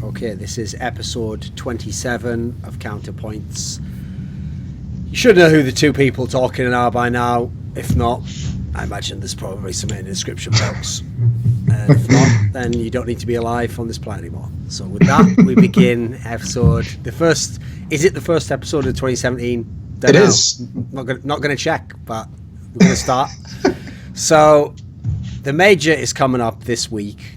Okay, this is episode 27 of Counterpoints. You should know who the two people talking are by now. If not, I imagine there's probably something in the description box. And if not, then you don't need to be alive on this planet anymore. So with that, we begin episode... Is it the first episode of 2017? It is. Not going to check, but we're going to start. So, the Major is coming up this week.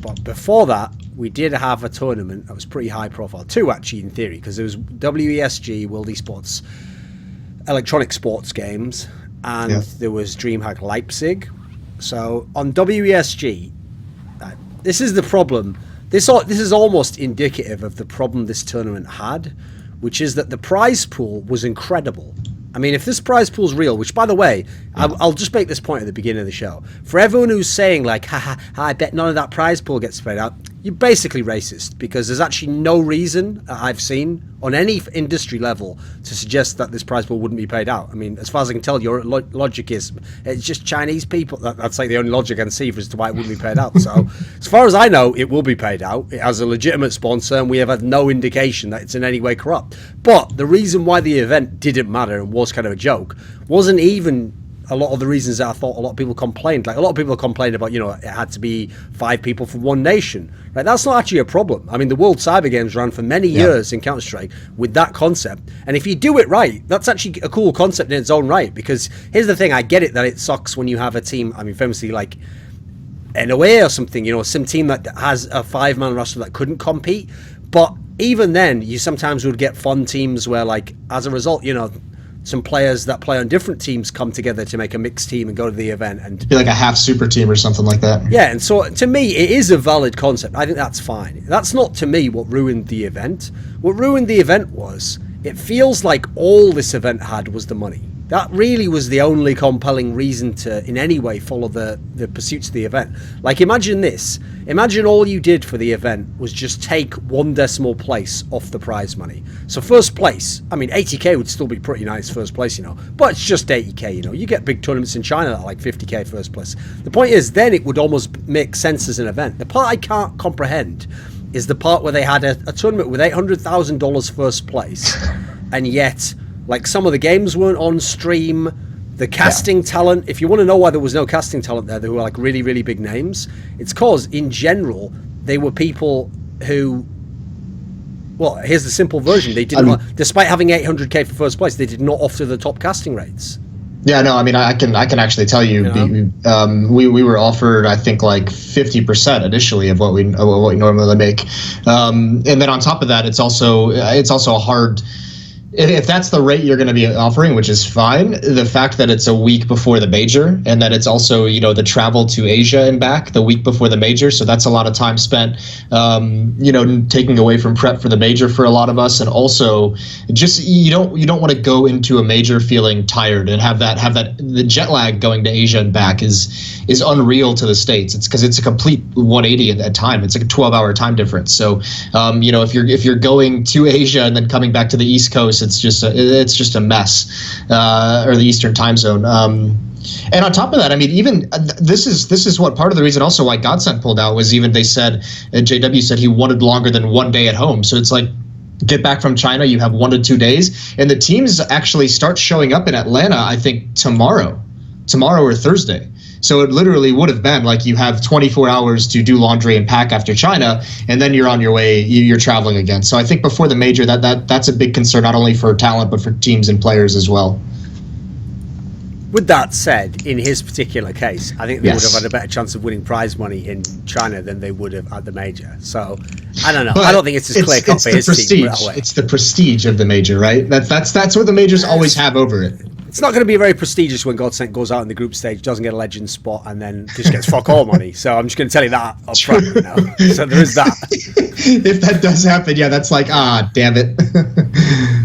But before that, we did have a tournament that was pretty high profile. Two, actually, in theory, because there was WESG, World Esports, Electronic Sports Games, and there was DreamHack Leipzig. So, on WESG, this is the problem. This is almost indicative of the problem this tournament had, which is that the prize pool was incredible. I mean, if this prize pool's real, which, by the way, I'll just make this point at the beginning of the show. For everyone who's saying, like, I bet none of that prize pool gets paid out, you're basically racist, because there's actually no reason I've seen on any industry level to suggest that this prize pool wouldn't be paid out. I mean, as far as I can tell, your logic is it's just Chinese people. That's like the only logic I can see as to why it wouldn't be paid out. So, as far as I know, it will be paid out. It has a legitimate sponsor, and we have had no indication that it's in any way corrupt. But the reason why the event didn't matter and was kind of a joke wasn't even a lot of the reasons that I thought a lot of people complained. Like, a lot of people complained about, it had to be 5 people from one nation. Right? That's not actually a problem. I mean, the World Cyber Games ran for many years in Counter-Strike with that concept. And if you do it right, that's actually a cool concept in its own right. Because here's the thing, I get it that it sucks when you have a team, I mean, famously like NOA or something, some team that has a 5-man roster that couldn't compete. But even then, you sometimes would get fun teams where, like, as a result, some players that play on different teams come together to make a mixed team and go to the event and be like a half super team or something like that. Yeah, and so to me, it is a valid concept. I think that's fine. That's not, to me, what ruined the event. What ruined the event was, it feels like all this event had was the money. That really was the only compelling reason to, in any way, follow the pursuits of the event. Like, imagine this. Imagine all you did for the event was just take 1 decimal place off the prize money. So first place, I mean, 80k would still be pretty nice first place, but it's just 80k, You get big tournaments in China that are like 50k first place. The point is, then it would almost make sense as an event. The part I can't comprehend is the part where they had a tournament with $800,000 first place, and yet... like, some of the games weren't on stream. The casting talent, if you want to know why there was no casting talent there were like really, really big names, it's because, in general, they were people who... well, here's the simple version. They didn't, despite having 800k for first place, they did not offer the top casting rates. Yeah, no, I mean, I can actually tell you, we were offered, I think, like 50% initially of what we normally make, and then on top of that, it's also a hard... if that's the rate you're going to be offering, which is fine, the fact that it's a week before the major and that it's also, the travel to Asia and back the week before the major. So that's a lot of time spent, taking away from prep for the major for a lot of us. And also just, you don't want to go into a major feeling tired and have that the jet lag going to Asia and back is unreal to the States. It's because it's a complete 180 at time. It's like a 12-hour time difference. So, if you're going to Asia and then coming back to the East Coast, it's just a mess, or the Eastern time zone. And on top of that, I mean, even this is what part of the reason also why Godsent pulled out was even they said, JW said he wanted longer than 1 day at home. So it's like, get back from China, you have 1 to 2 days, and the teams actually start showing up in Atlanta, I think tomorrow or Thursday. So it literally would have been like you have 24 hours to do laundry and pack after China, and then you're on your way, you're traveling again. So I think before the major, that's a big concern, not only for talent, but for teams and players as well. With that said, in his particular case, I think they would have had a better chance of winning prize money in China than they would have at the major. So, I don't know. But I don't think it's as clear cut for his team. It's the prestige of the major, right? That's what the majors always have over it. It's not going to be very prestigious when Godsent goes out in the group stage, doesn't get a legend spot, and then just gets fuck all money. So I'm just going to tell you that up front right now. So there is that. If that does happen, that's like, damn it.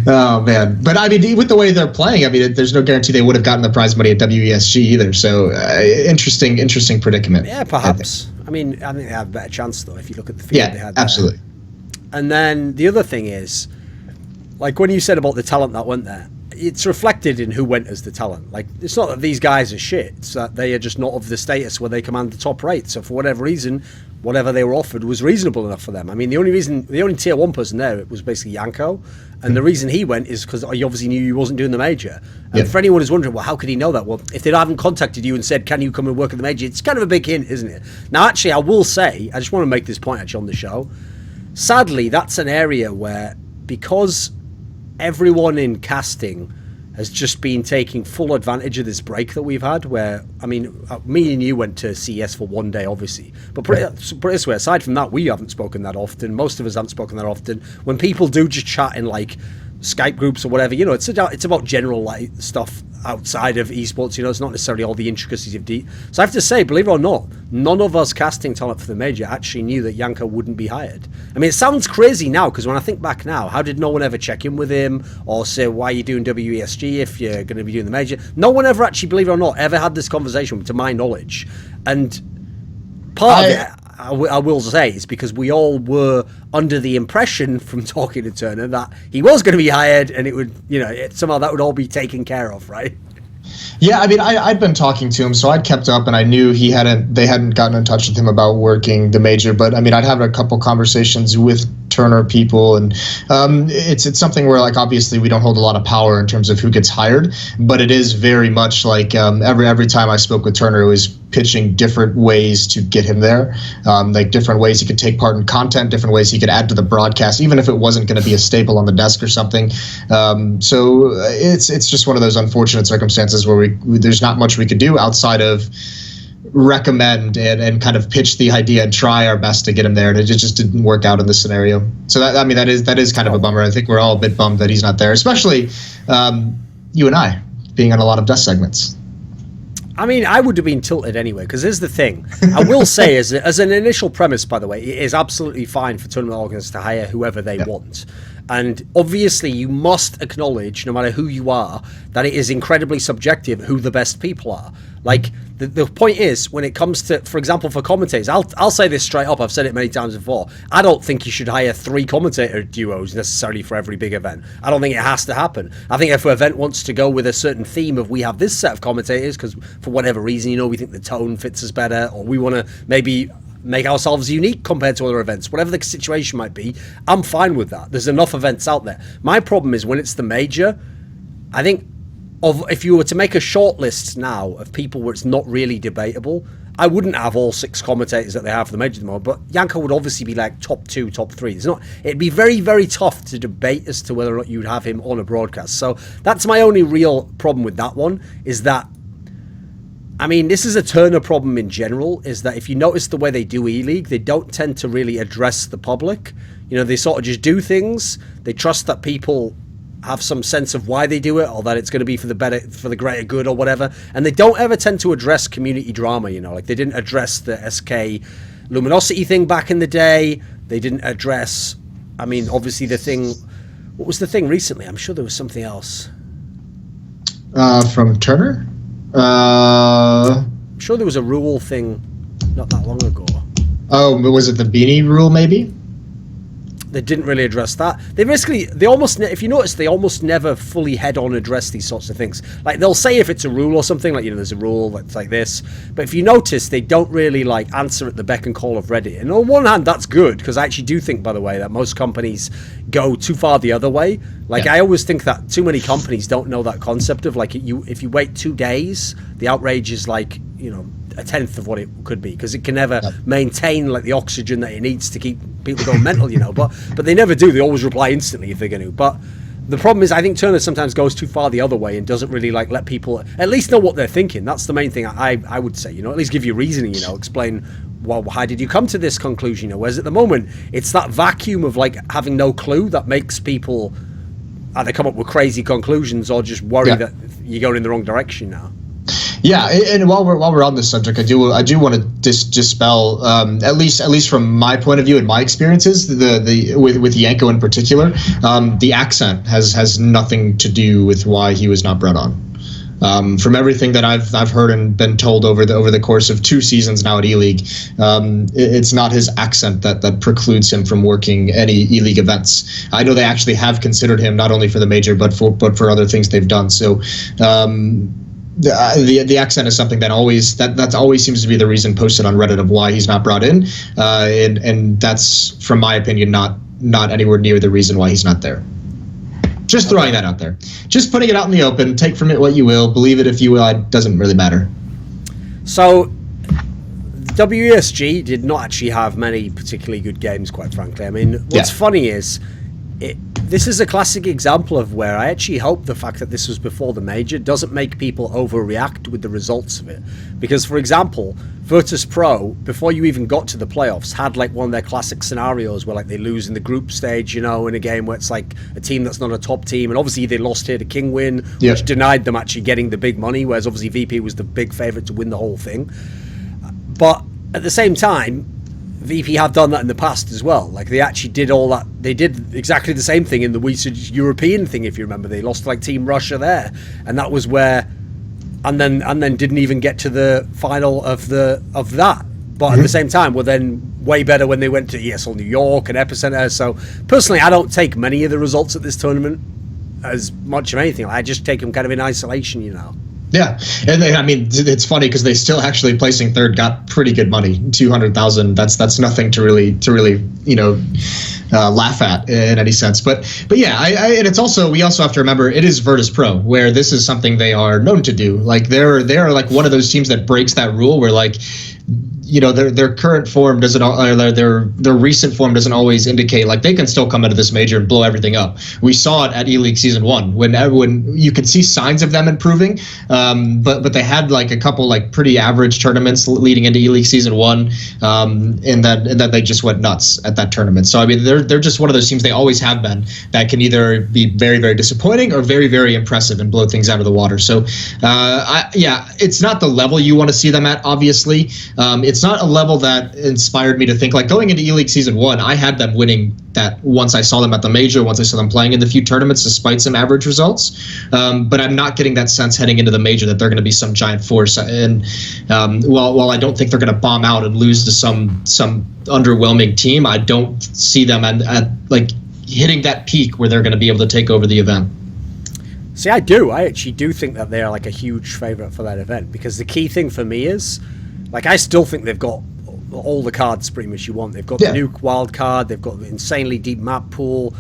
Oh, man. But, I mean, with the way they're playing, I mean, there's no guarantee they would have gotten the prize money at WESG either. So interesting predicament. Yeah, perhaps. I mean, I think they have a better chance, though, if you look at the field they had there. Absolutely. And then the other thing is, like when you said about the talent that went there, it's reflected in who went as the talent. Like, it's not that these guys are shit, it's that they are just not of the status where they command the top rate. So for whatever reason, whatever they were offered was reasonable enough for them. I mean, the only tier 1 person there was basically Yanko, and the reason he went is because he obviously knew he wasn't doing the major. And for anyone who's wondering, well, how could he know that? Well, if they haven't contacted you and said, can you come and work at the major, it's kind of a big hint, isn't it? Now, actually, I will say, I just want to make this point actually on the show. Sadly, that's an area where, because everyone in casting has just been taking full advantage of this break that we've had, where, I mean, me and you went to CES for one day, obviously, but put it this way, aside from that, we haven't spoken that often, most of us haven't spoken that often. When people do just chat in, like, Skype groups or whatever, you know, it's about general, like, stuff outside of esports, you know, it's not necessarily all the intricacies of deep. So I have to say, believe it or not, none of us casting talent for the major actually knew that Yanko wouldn't be hired. I mean, it sounds crazy now, because when I think back now, how did no one ever check in with him or say, why are you doing WESG if you're going to be doing the major? No one ever actually, believe it or not, ever had this conversation, to my knowledge. And part of it, I will say, is because we all were under the impression from talking to Turner that he was going to be hired, and it would, you know, somehow that would all be taken care of, right? Yeah, I mean, I'd been talking to him, so I'd kept up, and I knew they hadn't gotten in touch with him about working the major. But I mean, I'd have a couple conversations with Turner people, and it's something where, like, obviously we don't hold a lot of power in terms of who gets hired, but it is very much like every time I spoke with Turner, it was pitching different ways to get him there, like different ways he could take part in content, different ways he could add to the broadcast, even if it wasn't going to be a staple on the desk or something. So it's just one of those unfortunate circumstances where there's not much we could do outside of recommend and kind of pitch the idea and try our best to get him there, and it just didn't work out in this scenario. So that is kind of a bummer. I think we're all a bit bummed that he's not there, especially you and I being on a lot of desk segments. I mean, I would have been tilted anyway, because here's the thing. I will say, as an initial premise, by the way, it is absolutely fine for tournament organizers to hire whoever they want. And obviously, you must acknowledge, no matter who you are, that it is incredibly subjective who the best people are. Like, the point is, when it comes to, for example, for commentators, I'll say this straight up, I've said it many times before, I don't think you should hire 3 commentator duos necessarily for every big event. I don't think it has to happen. I think if an event wants to go with a certain theme of we have this set of commentators, because for whatever reason, you know, we think the tone fits us better, or we want to maybe make ourselves unique compared to other events, whatever the situation might be, I'm fine with that. There's enough events out there. My problem is when it's the major, I think if you were to make a short list now of people where it's not really debatable, I wouldn't have all 6 commentators that they have for the major at the moment, but Yanko would obviously be like top 2, top 3. It'd be very, very tough to debate as to whether or not you'd have him on a broadcast. So that's my only real problem with that one, is that, I mean, this is a Turner problem in general, is that if you notice the way they do ELEAGUE, they don't tend to really address the public. You know, they sort of just do things. They trust that people have some sense of why they do it, or that it's going to be for the greater good or whatever. And they don't ever tend to address community drama, you know, like they didn't address the SK Luminosity thing back in the day. They didn't address, I mean, obviously the thing, what was the thing recently? I'm sure there was something else. From Turner? I'm sure there was a rule thing not that long ago. Oh, was it the beanie rule, maybe? They didn't really address that. They almost, if you notice, they almost never fully head-on address these sorts of things. Like, they'll say if it's a rule or something, like, you know, there's a rule that's like this. But if you notice, they don't really, like, answer at the beck and call of Reddit. And on one hand, that's good, because I actually do think, by the way, that most companies go too far the other way. Like, I always think that too many companies don't know that concept of, like, if you wait 2 days, the outrage is, like, you know, a tenth of what it could be, because it can never maintain like the oxygen that it needs to keep people going mental, you know. But they never do. They always reply instantly if they're going to. But the problem is, I think Turner sometimes goes too far the other way and doesn't really like let people at least know what they're thinking. That's the main thing I would say, you know, at least give you reasoning, you know, explain, well, how did you come to this conclusion, you know. Whereas at the moment, it's that vacuum of like having no clue that makes people either come up with crazy conclusions or just worry that you're going in the wrong direction now. Yeah, and while we're on this subject, I do want to dispel at least from my point of view and my experiences, with Yanko in particular, the accent has nothing to do with why he was not brought on. From everything that I've heard and been told over the course of 2 seasons now at ELEAGUE, it's not his accent that precludes him from working any ELEAGUE events. I know they actually have considered him not only for the major but for other things they've done. So. the accent is something that always seems to be the reason posted on Reddit of why he's not brought in, and that's, from my opinion, not anywhere near the reason why he's not there. Just throwing that out there. Just putting it out in the open. Take from it what you will. Believe it if you will. It doesn't really matter. So, WESG did not actually have many particularly good games, quite frankly. I mean, what's funny is, this is a classic example of where I actually hope the fact that this was before the major doesn't make people overreact with the results of it. Because, for example, Virtus.Pro, before you even got to the playoffs, had like one of their classic scenarios where like they lose in the group stage, you know, in a game where it's like a team that's not a top team, and obviously they lost here to Kingwin, which denied them actually getting the big money, whereas obviously VP was the big favourite to win the whole thing. But at the same time, VP have done that in the past as well. Like, they actually did all that. They did exactly the same thing in the WESG European thing, if you remember. They lost like Team Russia there, and that was where, and then didn't even get to the final of that. But at the same time, were then way better when they went to ESL New York and Epicenter. So personally, I don't take many of the results at this tournament as much of anything. I just take them kind of in isolation, you know. Yeah, and I mean, it's funny because they still actually placing third got pretty good money, 200,000. That's nothing to really laugh at in any sense. But yeah, and it's also, we also have to remember, it is Virtus.Pro, where this is something they are known to do. Like they're like one of those teams that breaks that rule where, like, you know, their current form doesn't, or their recent form doesn't always indicate, like, they can still come into this major and blow everything up. We saw it at ELEAGUE Season 1 when you could see signs of them improving, but they had like a couple like pretty average tournaments leading into ELEAGUE Season 1, and then they just went nuts at that tournament. So I mean, they're just one of those teams, they always have been, that can either be very, very disappointing or very, very impressive and blow things out of the water. So it's not the level you want to see them at, obviously. It's not a level that inspired me to think, like, going into ELEAGUE Season 1, I had them winning that once I saw them at the major, once I saw them playing in the few tournaments despite some average results. But I'm not getting that sense heading into the major that they're going to be some giant force. And while I don't think they're going to bomb out and lose to some underwhelming team, I don't see them at like hitting that peak where they're going to be able to take over the event. See, I do. I actually do think that they're like a huge favourite for that event, because the key thing for me is, like, I still think they've got all the cards pretty much you want. They've got the nuke wild card. They've got the insanely deep map pool.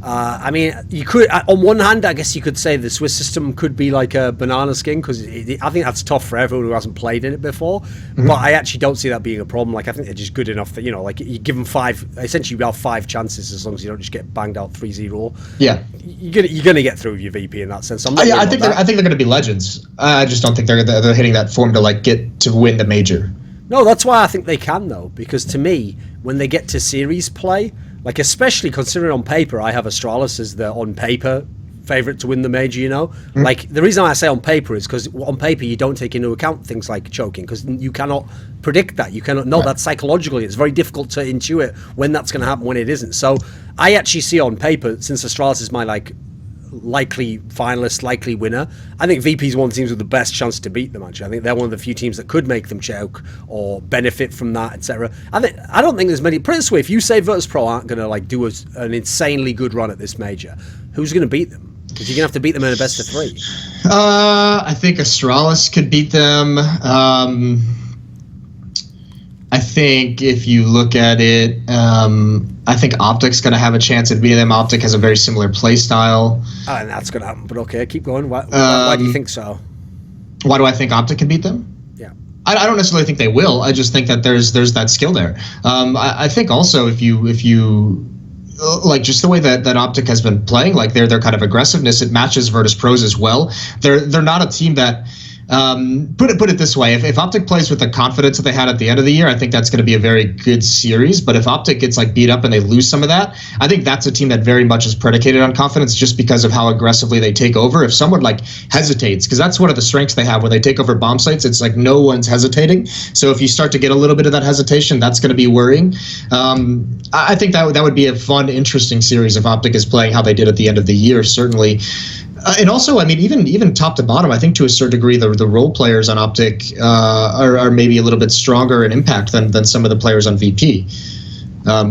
I mean, you could, on one hand, I guess you could say the Swiss system could be like a banana skin, because I think that's tough for everyone who hasn't played in it before. But I actually don't see that being a problem. Like, I think they're just good enough that, you know, like, you give them essentially you have 5 chances, as long as you don't just get banged out 3-0. Yeah, you're gonna get through with your VP in that sense. I think they're going to be legends. I just don't think they're hitting that form to like get to win the major. No, that's why I think they can, though, because to me, when they get to series play, like, especially considering on paper, I have Astralis as the on paper favorite to win the major, you know? Like, the reason I say on paper is because on paper you don't take into account things like choking, because you cannot predict that. You cannot know that psychologically. It's very difficult to intuit when that's going to happen, when it isn't. So I actually see on paper, since Astralis is my, like, likely finalist, likely winner, I think VP's one of the teams with the best chance to beat them. Actually, I think they're one of the few teams that could make them choke or benefit from that, etc. I don't think there's many. Put it this way: if you say Virtus.Pro aren't going to like do an insanely good run at this major, who's going to beat them? Because you're going to have to beat them in a best of 3. I think Astralis could beat them. I think if you look at it, I think OpTic's going to have a chance at beating them. OpTic has a very similar play style. And that's going to happen, but okay, keep going. Why do you think so? Why do I think OpTic can beat them? Yeah. I don't necessarily think they will. I just think that there's that skill there. I think also if you like, just the way that OpTic has been playing, like their kind of aggressiveness, it matches Virtus.Pro's as well. They're not a team that, put it this way, if OpTic plays with the confidence that they had at the end of the year, I think that's going to be a very good series. But if OpTic gets like beat up and they lose some of that, I think that's a team that very much is predicated on confidence, just because of how aggressively they take over. If someone like hesitates, because that's one of the strengths they have when they take over bomb sites, it's like no one's hesitating. So if you start to get a little bit of that hesitation, that's going to be worrying. I think that would be a fun, interesting series if OpTic is playing how they did at the end of the year, certainly. And also, I mean, even top to bottom, I think to a certain degree the role players on OpTic are maybe a little bit stronger in impact than some of the players on VP,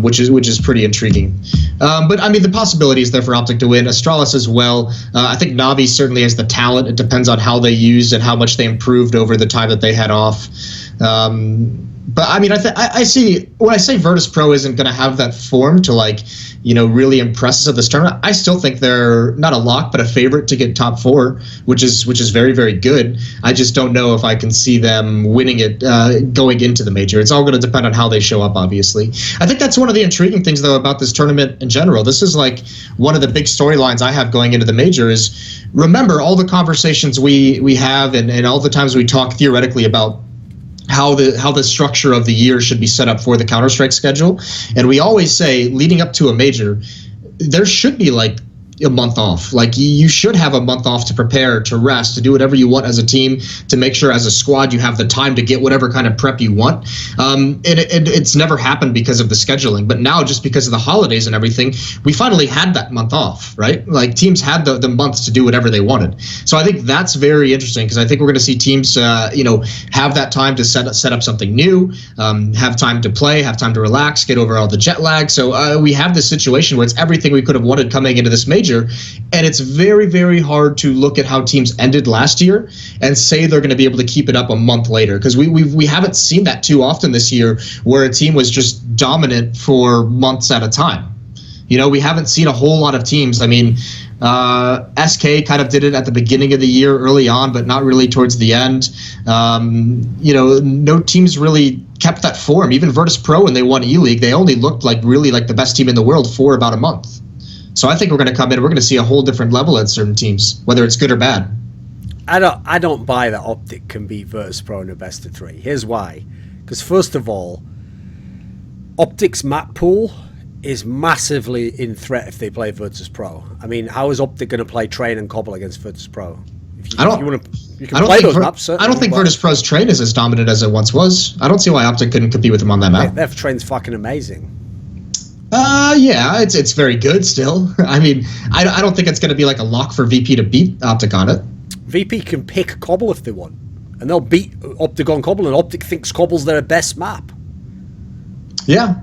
which is pretty intriguing. But I mean, the possibility is there for OpTic to win. Astralis as well. I think Navi certainly has the talent. It depends on how they used and how much they improved over the time that they had off. But I mean, I see when I say Virtus.Pro isn't going to have that form to like, really impress us at this tournament. I still think they're not a lock, but a favorite to get top 4, which is very, very good. I just don't know if I can see them winning it going into the major. It's all going to depend on how they show up, obviously. I think that's one of the intriguing things, though, about this tournament in general. This is like one of the big storylines I have going into the major is, remember all the conversations we have and all the times we talk theoretically about how the structure of the year should be set up for the Counter-Strike schedule. And we always say, leading up to a major, there should be like a month off. Like you should have a month off to prepare, to rest, to do whatever you want as a team, to make sure as a squad you have the time to get whatever kind of prep you want. And it's never happened because of the scheduling, but now just because of the holidays and everything, we finally had that month off, right? Like teams had the month to do whatever they wanted. So I think that's very interesting because I think we're going to see teams, have that time to set up something new, have time to play, have time to relax, get over all the jet lag. So we have this situation where it's everything we could have wanted coming into this major. And it's very, very hard to look at how teams ended last year and say they're going to be able to keep it up a month later, because we haven't seen that too often this year where a team was just dominant for months at a time. We haven't seen a whole lot of teams. I mean, SK kind of did it at the beginning of the year early on, but not really towards the end. No teams really kept that form. Even Virtus.Pro, when they won ELEAGUE, they only looked like really like the best team in the world for about a month. So I think we're going to come in. We're going to see a whole different level at certain teams, whether it's good or bad. I don't buy that OpTic can beat Virtus.Pro in a best of 3. Here's why. Because first of all, OpTic's map pool is massively in threat if they play Virtus.Pro. I mean, how is OpTic going to play Train and Cobble against Virtus.Pro? I don't think Virtus.Pro's Train is as dominant as it once was. I don't see why OpTic couldn't compete with them on that map. Their Train's fucking amazing. Yeah, it's very good still. I mean, I don't think it's going to be like a lock for VP to beat OpTic on it. VP can pick Cobble if they want, and they'll beat OpTic on Cobble, and OpTic thinks Cobble's their best map. Yeah.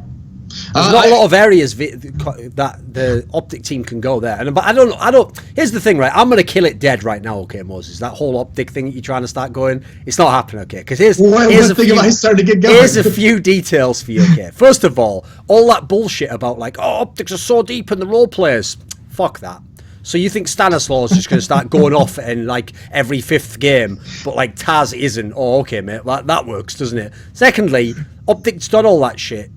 There's not a lot of areas that the OpTic team can go there, but I don't. Here's the thing, right? I'm gonna kill it dead right now, okay, Moses. That whole OpTic thing that you're trying to start going, it's not happening, okay? Because here's a few details for you, okay? First of all that bullshit about like, OpTics are so deep in the role players. Fuck that. So you think Stanislaus is just going to start going off in like every 5th game, but like Taz isn't? Oh, okay, mate, that works, doesn't it? Secondly, OpTic's done all that shit.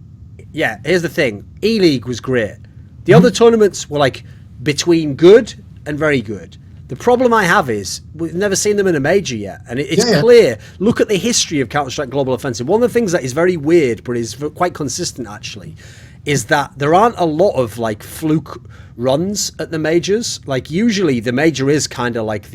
Yeah, here's the thing. ELEAGUE was great. The other tournaments were like between good and very good. The problem I have is we've never seen them in a major yet. And it's clear. Look at the history of Counter-Strike Global Offensive. One of the things that is very weird, but is quite consistent actually, is that there aren't a lot of like fluke runs at the majors. Like usually the major is kind of like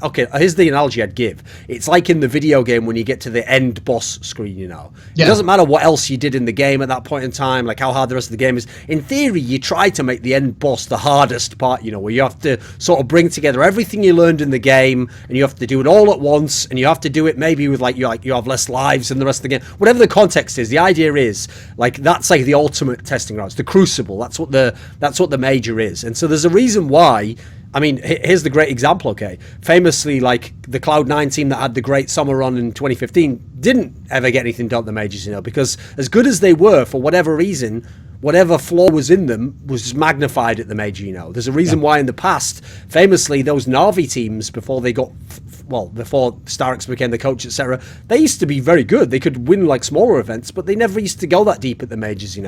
okay, here's the analogy I'd give. It's like in the video game when you get to the end boss screen, It doesn't matter what else you did in the game at that point in time, like how hard the rest of the game is. In theory, you try to make the end boss the hardest part, where you have to sort of bring together everything you learned in the game, and you have to do it all at once, and you have to do it maybe with you have less lives than the rest of the game. Whatever the context is, the idea is like that's like the ultimate testing ground. It's the crucible. That's what the major is. And so there's a reason why. I mean, here's the great example, okay? Famously, like, the Cloud9 team that had the great summer run in 2015 didn't ever get anything done at the majors, because as good as they were, for whatever reason, whatever flaw was in them was magnified at the major, There's a reason why in the past, famously, those Na'Vi teams, before Starix became the coach, etc., they used to be very good. They could win, like, smaller events, but they never used to go that deep at the majors,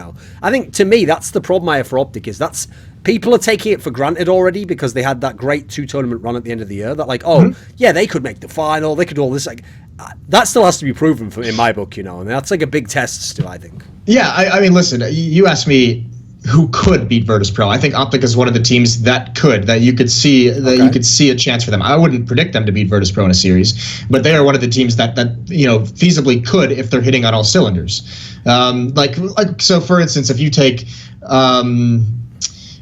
I think, to me, that's the problem I have for OpTic, is that's... People are taking it for granted already because they had that great 2-tournament run at the end of the year. That like, yeah, they could make the final. They could do all this. Like, that still has to be proven in my book, and that's like a big test still, I think. Yeah, I mean, listen, you asked me who could beat Virtus.Pro. I think OpTic is one of the teams that you could see you could see a chance for them. I wouldn't predict them to beat Virtus.Pro in a series, but they are one of the teams that feasibly could if they're hitting on all cylinders. So for instance, if you take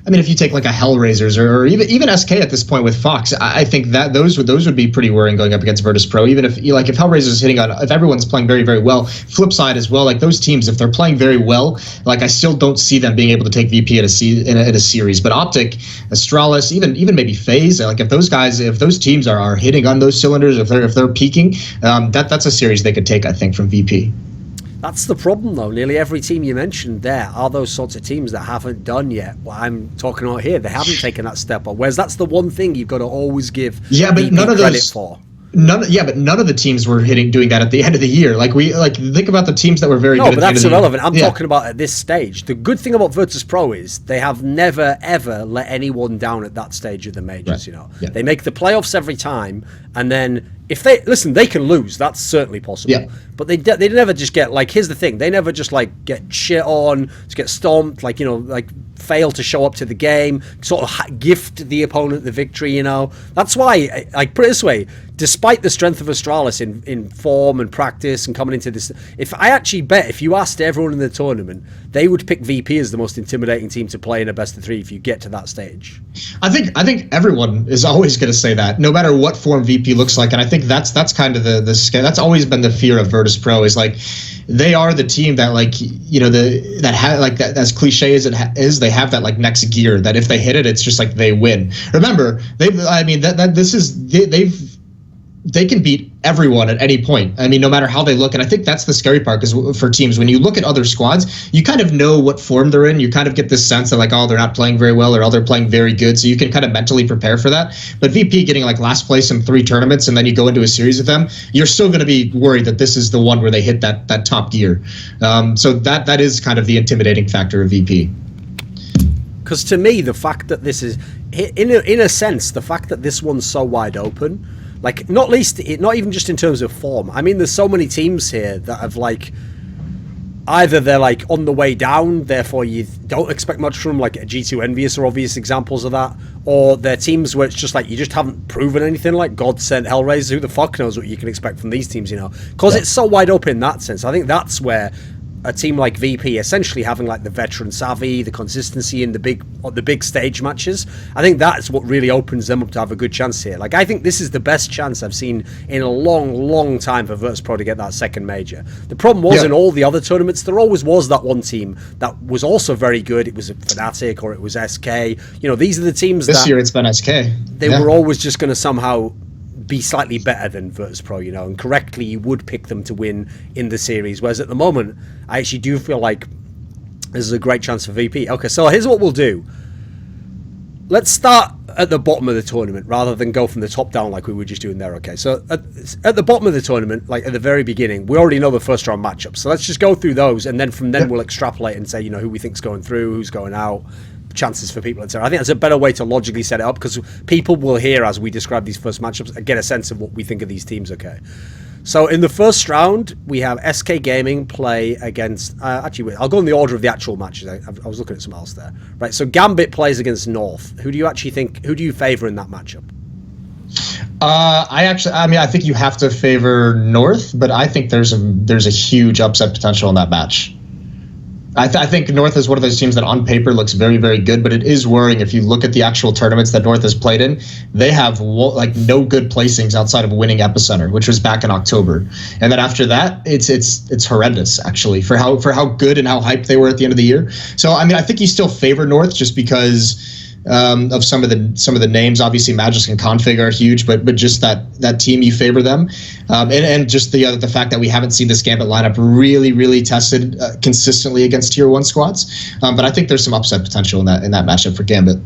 I mean, if you take like a Hellraisers or even SK at this point with Fox, I think that those would be pretty worrying going up against Virtus.Pro. Even if if Hellraisers is hitting on, if everyone's playing very, very well, FlipSide as well, like those teams, if they're playing very well, like I still don't see them being able to take VP in a series. But OpTic, Astralis, even maybe FaZe, like if those teams are hitting on those cylinders, if they're peaking, that's a series they could take, I think, from VP. That's the problem, though. Nearly every team you mentioned there are those sorts of teams that haven't done yet what I'm talking about here. They haven't taken that step up. Whereas that's the one thing you've got to always give but none of credit those for. But none of the teams were doing that at the end of the year. Think about the teams that were very good. No, but that's irrelevant. I'm talking about at this stage. The good thing about Virtus.Pro is they have never ever let anyone down at that stage of the majors. Right. They make the playoffs every time, and then if they listen, they can lose. That's certainly possible. Yeah. But they never just get here's the thing. They never just get shit on, just get stomped. Fail to show up to the game, sort of gift the opponent the victory. That's why put it this way. Despite the strength of Astralis in form and practice and coming into this, if you asked everyone in the tournament, they would pick VP as the most intimidating team to play in a best of 3 if you get to that stage. I think everyone is always going to say that, no matter what form VP looks like, and I think that's kind of that's always been the fear of Virtus.Pro is they are the team that as cliche as it is, they have that next gear that if they hit it, it's just they win. Remember, they can beat everyone at any point. I mean, no matter how they look. And I think that's the scary part, because for teams, when you look at other squads, you kind of know what form they're in. You kind of get this sense that they're not playing very well, or they're playing very good. So you can kind of mentally prepare for that. But VP getting last place in 3 tournaments, and then you go into a series with them, you're still going to be worried that this is the one where they hit that top gear. So that is kind of the intimidating factor of VP. Because to me, the fact that this is, in a sense, the fact that this one's so wide open, not even just in terms of form. I mean, there's so many teams here that have either they're on the way down, therefore you don't expect much from them, G2 EnVyUs are obvious examples of that, or they're teams where it's just you just haven't proven anything, Godsent, Hellraisers. Who the fuck knows what you can expect from these teams, because it's so wide open in that sense. I think that's where a team like VP essentially having the veteran savvy, the consistency in the big stage matches, I think that's what really opens them up to have a good chance here. I think this is the best chance I've seen in a long time for Virtus.Pro to get that second major. The problem was in all the other tournaments, there always was that one team that was also very good. It was Fnatic or it was SK. These are the teams this year it's been SK. They were always just going to somehow be slightly better than Virtus.Pro, and correctly you would pick them to win in the series. Whereas at the moment, I actually do feel like this is a great chance for VP. Okay, so here's what we'll do. Let's start at the bottom of the tournament rather than go from the top down like we were just doing there. Okay, so at the bottom of the tournament, at the very beginning, we already know the first round matchups. So let's just go through those, and then from then we'll extrapolate and say, who we think's going through, who's going out, chances for people, etc. I think that's a better way to logically set it up, because people will hear as we describe these first matchups and get a sense of what we think of these teams. Okay, so in the first round we have SK Gaming play against actually I'll go in the order of the actual matches. I was looking at something else there. Right, so Gambit plays against North. Who do you favor in that matchup? I think you have to favor North, but I think there's a huge upset potential in that match. I think North is one of those teams that on paper looks very, very good, but it is worrying if you look at the actual tournaments that North has played in. They have no good placings outside of winning Epicenter, which was back in October, and then after that, it's horrendous actually for how good and how hyped they were at the end of the year. So I think you still favor North just because of some of the names. Obviously, Magisk and Config are huge, but just that team, you favor them, and just the fact that we haven't seen this Gambit lineup really tested consistently against tier 1 squads. But I think there's some upset potential in that matchup for Gambit.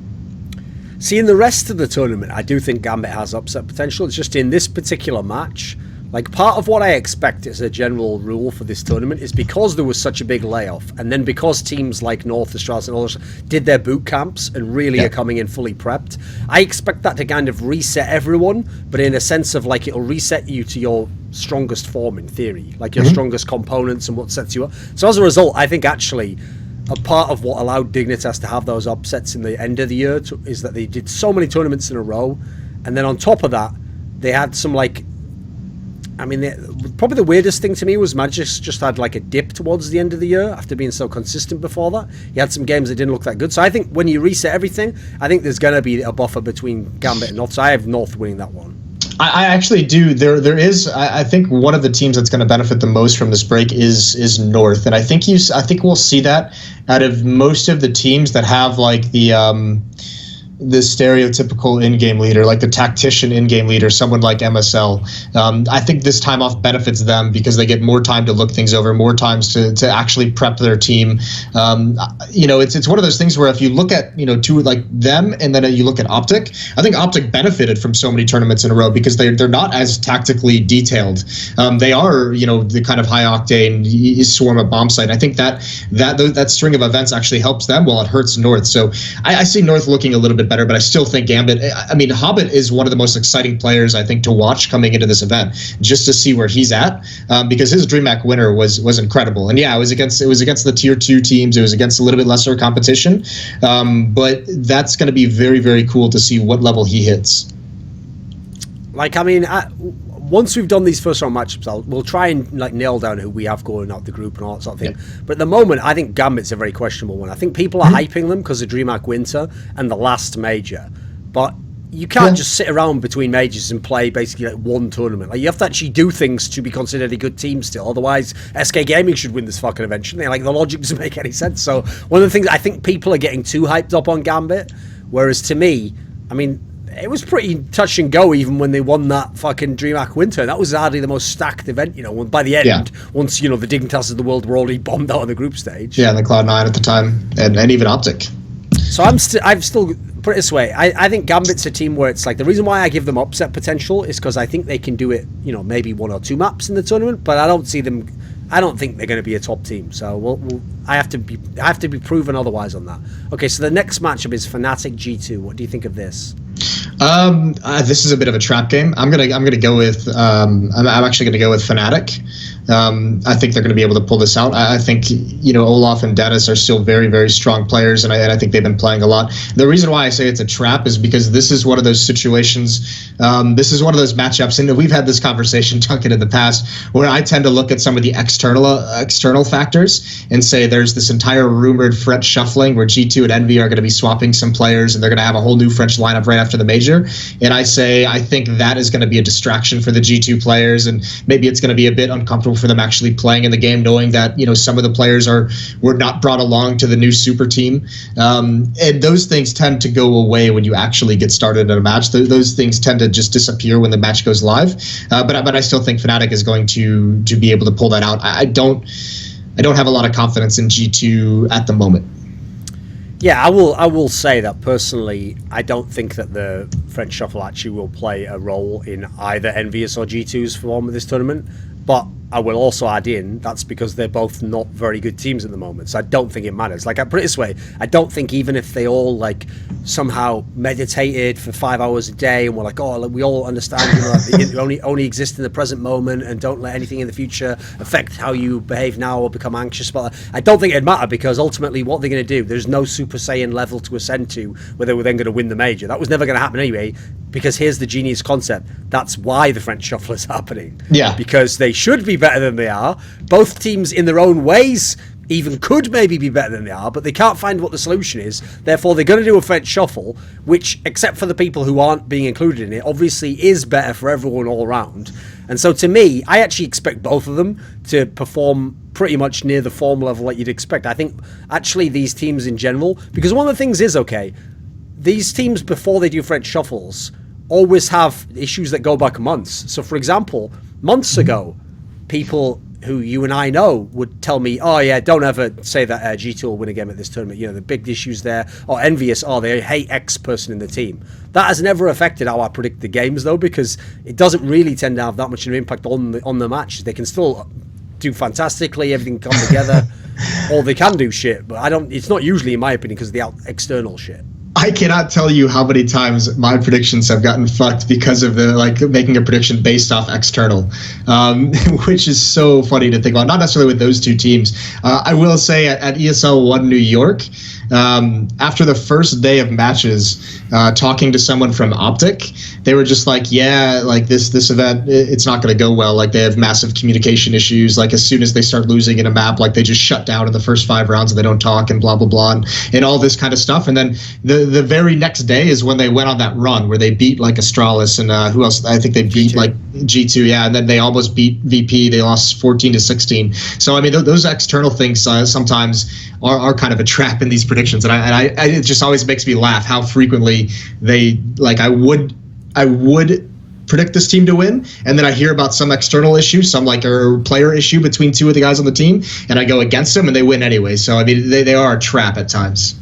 See, in the rest of the tournament, I do think Gambit has upset potential. It's just in this particular match. Part of what I expect as a general rule for this tournament is because there was such a big layoff, and then because teams like North, Astralis, and others did their boot camps and really are coming in fully prepped, I expect that to kind of reset everyone, but in a sense of it'll reset you to your strongest form in theory, your strongest components and what sets you up. So as a result, I think actually a part of what allowed Dignitas to have those upsets in the end of the year is that they did so many tournaments in a row, and then on top of that, they had some I mean, probably the weirdest thing to me was Magic just had like a dip towards the end of the year after being so consistent before that. He had some games that didn't look that good. So I think when you reset everything, I think there's going to be a buffer between Gambit and North. So I have North winning that one. I actually do. There is. I think one of the teams that's going to benefit the most from this break is North, and I think we'll see that out of most of the teams that have like the stereotypical in-game leader, like the tactician in-game leader, someone like MSL. I think this time off benefits them because they get more time to look things over, more times to actually prep their team. It's one of those things where if you look at, two like them and then you look at OpTic, I think OpTic benefited from so many tournaments in a row because they're not as tactically detailed. They are, the kind of high octane swarm a bomb site. I think that string of events actually helps them while it hurts North. So I see North looking a little bit better, but I still think Gambit. I mean, Hobbit is one of the most exciting players I think to watch coming into this event, just to see where he's at, because his DreamHack winner was incredible. And yeah, it was against the tier 2 teams. It was against a little bit lesser competition, but that's going to be very, very cool to see what level he hits. Like, I mean, once we've done these first round matchups, we'll try and like nail down who we have going out the group and all that sort of thing. Yeah. But at the moment, I think Gambit's a very questionable one. I think people are hyping them because of DreamHack Winter and the last major. But you can't just sit around between majors and play basically like one tournament. Like, you have to actually do things to be considered a good team still. Otherwise, SK Gaming should win this fucking event, shouldn't they? Like, the logic doesn't make any sense. So one of the things, I think people are getting too hyped up on Gambit. Whereas to me, I mean, it was pretty touch and go even when they won that fucking DreamHack Winter. That was hardly the most stacked event, by the end, once, the Dignitas of the world were already bombed out on the group stage. Yeah, and the Cloud9 at the time, and even OpTic. So I've still, put it this way, I think Gambit's a team where it's like, the reason why I give them upset potential is because I think they can do it, maybe 1 or 2 maps in the tournament, but I don't think they're going to be a top team. So I have to be proven otherwise on that. Okay, so the next matchup is Fnatic G2. What do you think of this? This is a bit of a trap game. I'm gonna go with I'm actually gonna go with Fnatic. I think they're going to be able to pull this out. I think Olaf and Dennis are still very, very strong players, and I think they've been playing a lot. The reason why I say it's a trap is because this is one of those situations. This is one of those matchups, and we've had this conversation, Duncan, in the past, where I tend to look at some of the external factors and say there's this entire rumored French shuffling where G2 and Envy are going to be swapping some players, and they're going to have a whole new French lineup right after the major. And I say I think that is going to be a distraction for the G2 players, and maybe it's going to be a bit uncomfortable for them actually playing in the game, knowing that some of the players were not brought along to the new super team, and those things tend to go away when you actually get started in a match. Those things tend to just disappear when the match goes live. But I still think Fnatic is going to be able to pull that out. I don't have a lot of confidence in G2 at the moment. Yeah, I will say that personally, I don't think that the French Shuffle actually will play a role in either EnVyUs or G2's form of this tournament. But I will also add in, that's because they're both not very good teams at the moment. So I don't think it matters. Like, I put it this way, I don't think even if they all like somehow meditated for 5 hours a day and were like, oh, we all understand, that only exist in the present moment and don't let anything in the future affect how you behave now or become anxious about that. I don't think it'd matter, because ultimately what they're going to do, there's no Super Saiyan level to ascend to where they were then going to win the major. That was never going to happen anyway, because here's the genius concept. That's why the French Shuffle is happening. Yeah. Because they should be better than they are. Both teams in their own ways even could maybe be better than they are, but they can't find what the solution is. Therefore, they're going to do a French Shuffle, which, except for the people who aren't being included in it, obviously is better for everyone all around. And so to me, I actually expect both of them to perform pretty much near the form level that you'd expect. I think actually these teams in general, because one of the things is, okay, these teams before they do French Shuffles always have issues that go back months. So for example, months ago, people who you and I know would tell me, oh yeah, don't ever say that G2 will win a game at this tournament. The big issues there, or EnVyUs, they hate X person in the team. That has never affected how I predict the games though, because it doesn't really tend to have that much of an impact on the matches. They can still do fantastically, everything come together, or they can do shit, but it's not usually, in my opinion, because of the external shit. I cannot tell you how many times my predictions have gotten fucked because of the making a prediction based off external, which is so funny to think about. Not necessarily with those two teams. I will say at ESL 1 New York, after the first day of matches, talking to someone from OpTic, they were just like, yeah, like this event, it's not going to go well. Like they have massive communication issues. Like as soon as they start losing in a map, like they just shut down in the first 5 rounds and they don't talk and blah, blah, blah, and all this kind of stuff. And then the very next day is when they went on that run where they beat like Astralis and who else? I think they beat like G2, yeah, and then they almost beat VP. They lost 14-16. So I mean, those external things sometimes are kind of a trap in these predictions, and I it just always makes me laugh how frequently they I would predict this team to win, and then I hear about some external issue, some a player issue between 2 of the guys on the team, and I go against them and they win anyway. So I mean, they are a trap at times.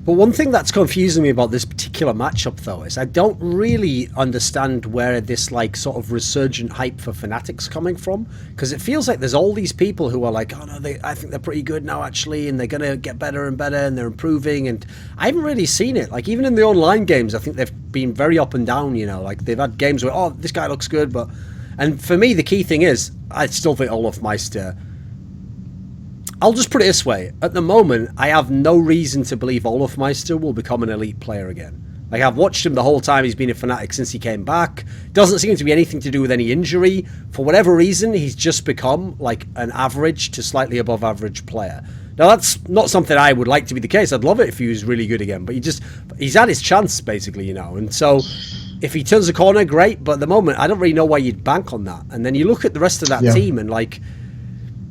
But one thing that's confusing me about this particular matchup, though, is I don't really understand where this sort of resurgent hype for Fnatic's coming from, because it feels like there's all these people who are like, oh no, I think they're pretty good now actually, and they're gonna get better and better, and they're improving, and I haven't really seen it. Like even in the online games, I think they've been very up and down. Like they've had games where, oh, this guy looks good, and for me the key thing is I still think Olaf Meister. I'll just put it this way. At the moment, I have no reason to believe Olaf Meister will become an elite player again. Like, I've watched him the whole time he's been a Fnatic since he came back. Doesn't seem to be anything to do with any injury. For whatever reason, he's just become, like, an average to slightly above average player. Now, that's not something I would like to be the case. I'd love it if he was really good again. But he's had his chance, basically, And so, if he turns a corner, great. But at the moment, I don't really know why you'd bank on that. And then you look at the rest of that team and,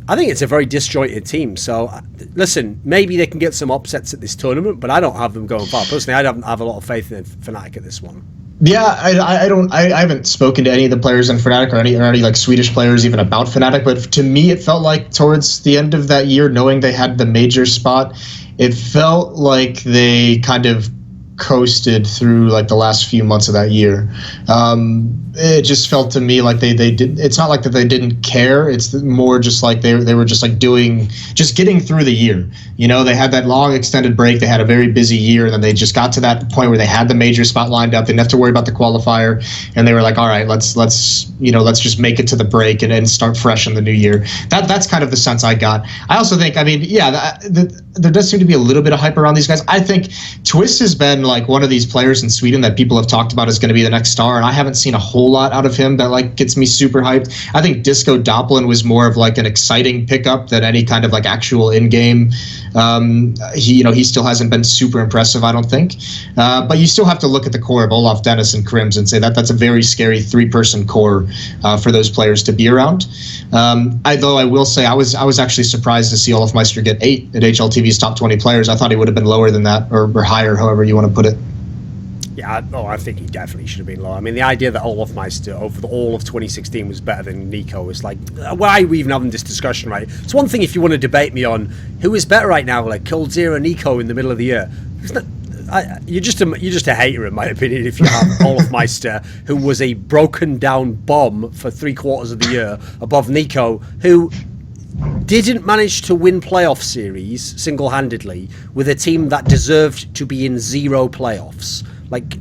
I think it's a very disjointed team. So, listen, maybe they can get some upsets at this tournament, but I don't have them going far. Personally, I don't have a lot of faith in Fnatic at this one. Yeah, I haven't spoken to any of the players in Fnatic or any Swedish players even about Fnatic, but to me it felt like towards the end of that year, knowing they had the major spot, it felt like they kind of coasted through the last few months of that year. It just felt to me like they did. It's not like that they didn't care. It's more just like they were just getting through the year. They had that long extended break. They had a very busy year, and then they just got to that point where they had the major spot lined up. They didn't have to worry about the qualifier, and they were like, all right, let's just make it to the break and start fresh in the new year. That's kind of the sense I got. I also think, there does seem to be a little bit of hype around these guys. I think Twist has been one of these players in Sweden that people have talked about as going to be the next star, and I haven't seen a whole lot out of him that gets me super hyped. I think Disco Doppelin was more of an exciting pickup than any kind of actual in-game. He still hasn't been super impressive, I don't think. But you still have to look at the core of Olaf, Dennis, and Crims and say that's a very scary 3-person core for those players to be around. Though I will say I was actually surprised to see Olaf Meister get 8 at HLTV's top 20 players. I thought he would have been lower than that or higher, however you want to put it. Yeah, I think he definitely should have been lower. I mean, the idea that Olaf Meister over all of 2016 was better than Nico is why are we even having this discussion, right? It's one thing if you want to debate me on who is better right now, Cold Zero, Nico in the middle of the year. You're just a hater, in my opinion, if you have Olaf Meister, who was a broken down bomb for 3/4 of the year, above Nico, who didn't manage to win playoff series single-handedly with a team that deserved to be in 0 playoffs.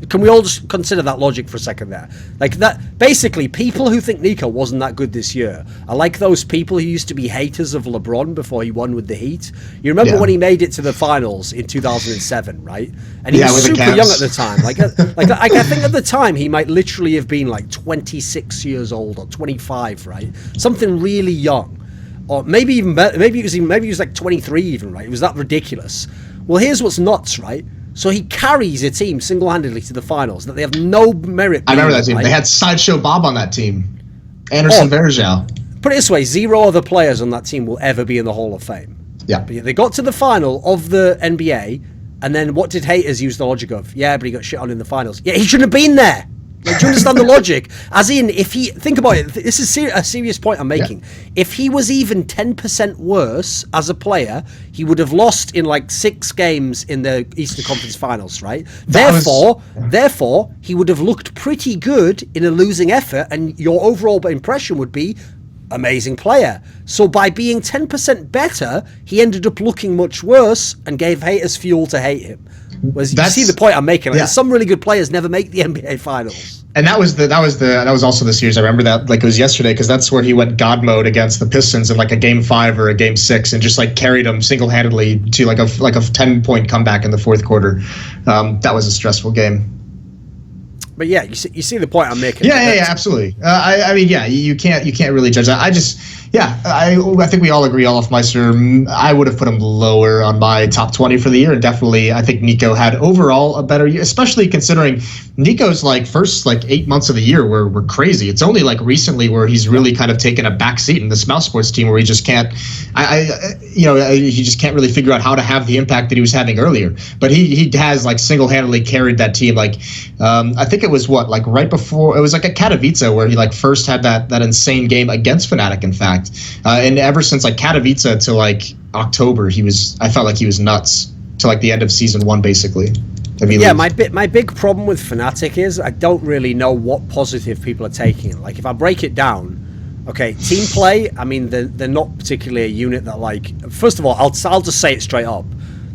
Can we all just consider that logic for a second there? That basically, people who think Nico wasn't that good this year are like those people who used to be haters of LeBron before he won with the Heat. You remember when he made it to the finals in 2007, right? And he was super young at the time. I think at the time he might literally have been 26 years old or 25, right? Something really young. Or maybe even better. Maybe he was 23 even, right? It was that ridiculous. Well, here's what's nuts, right? So he carries a team single-handedly to the finals that they have no merit. I remember that team. Right? They had Sideshow Bob on that team. Anderson Verjao. Put it this way, 0 other players on that team will ever be in the Hall of Fame. Yeah. But they got to the final of the NBA, and then what did haters use the logic of? Yeah, but he got shit on in the finals. Yeah, he shouldn't have been there. Do you understand the logic? As in, think about it, this is a serious point I'm making. Yeah. If he was even 10% worse as a player, he would have lost in 6 games in the Eastern Conference Finals, right? Therefore, he would have looked pretty good in a losing effort, and your overall impression would be, amazing player. So by being 10% better, he ended up looking much worse and gave haters fuel to hate him. You see the point I'm making? Like, some really good players never make the NBA Finals. And that was also the series. I remember that like it was yesterday, because that's where he went God mode against the Pistons in like a game 5 or a game 6 and just like carried them single-handedly to like a 10-point comeback in the fourth quarter. That was a stressful game. But yeah, you see the point I'm making. Yeah, absolutely. I mean, yeah, you can't really judge that. I think we all agree Olaf Meister, I would have put him lower on my top 20 for the year, and definitely I think Nico had overall a better year, especially considering Nico's like first like 8 months of the year were crazy. It's only like recently where he's really kind of taken a back seat in this Mouse Sports team, where he just can't, he just can't really figure out how to have the impact that he was having earlier. But he has like single-handedly carried that team. Like I think it was right before, it was like at Katowice where he like first had that insane game against Fnatic, in fact. And ever since like Katowice to like October, I felt like he was nuts to like the end of season 1, basically. Yeah, my big problem with Fnatic is I don't really know what positive people are taking. Like if I break it down, okay, team play, I mean they're not particularly a unit that like. First of all, I'll just say it straight up.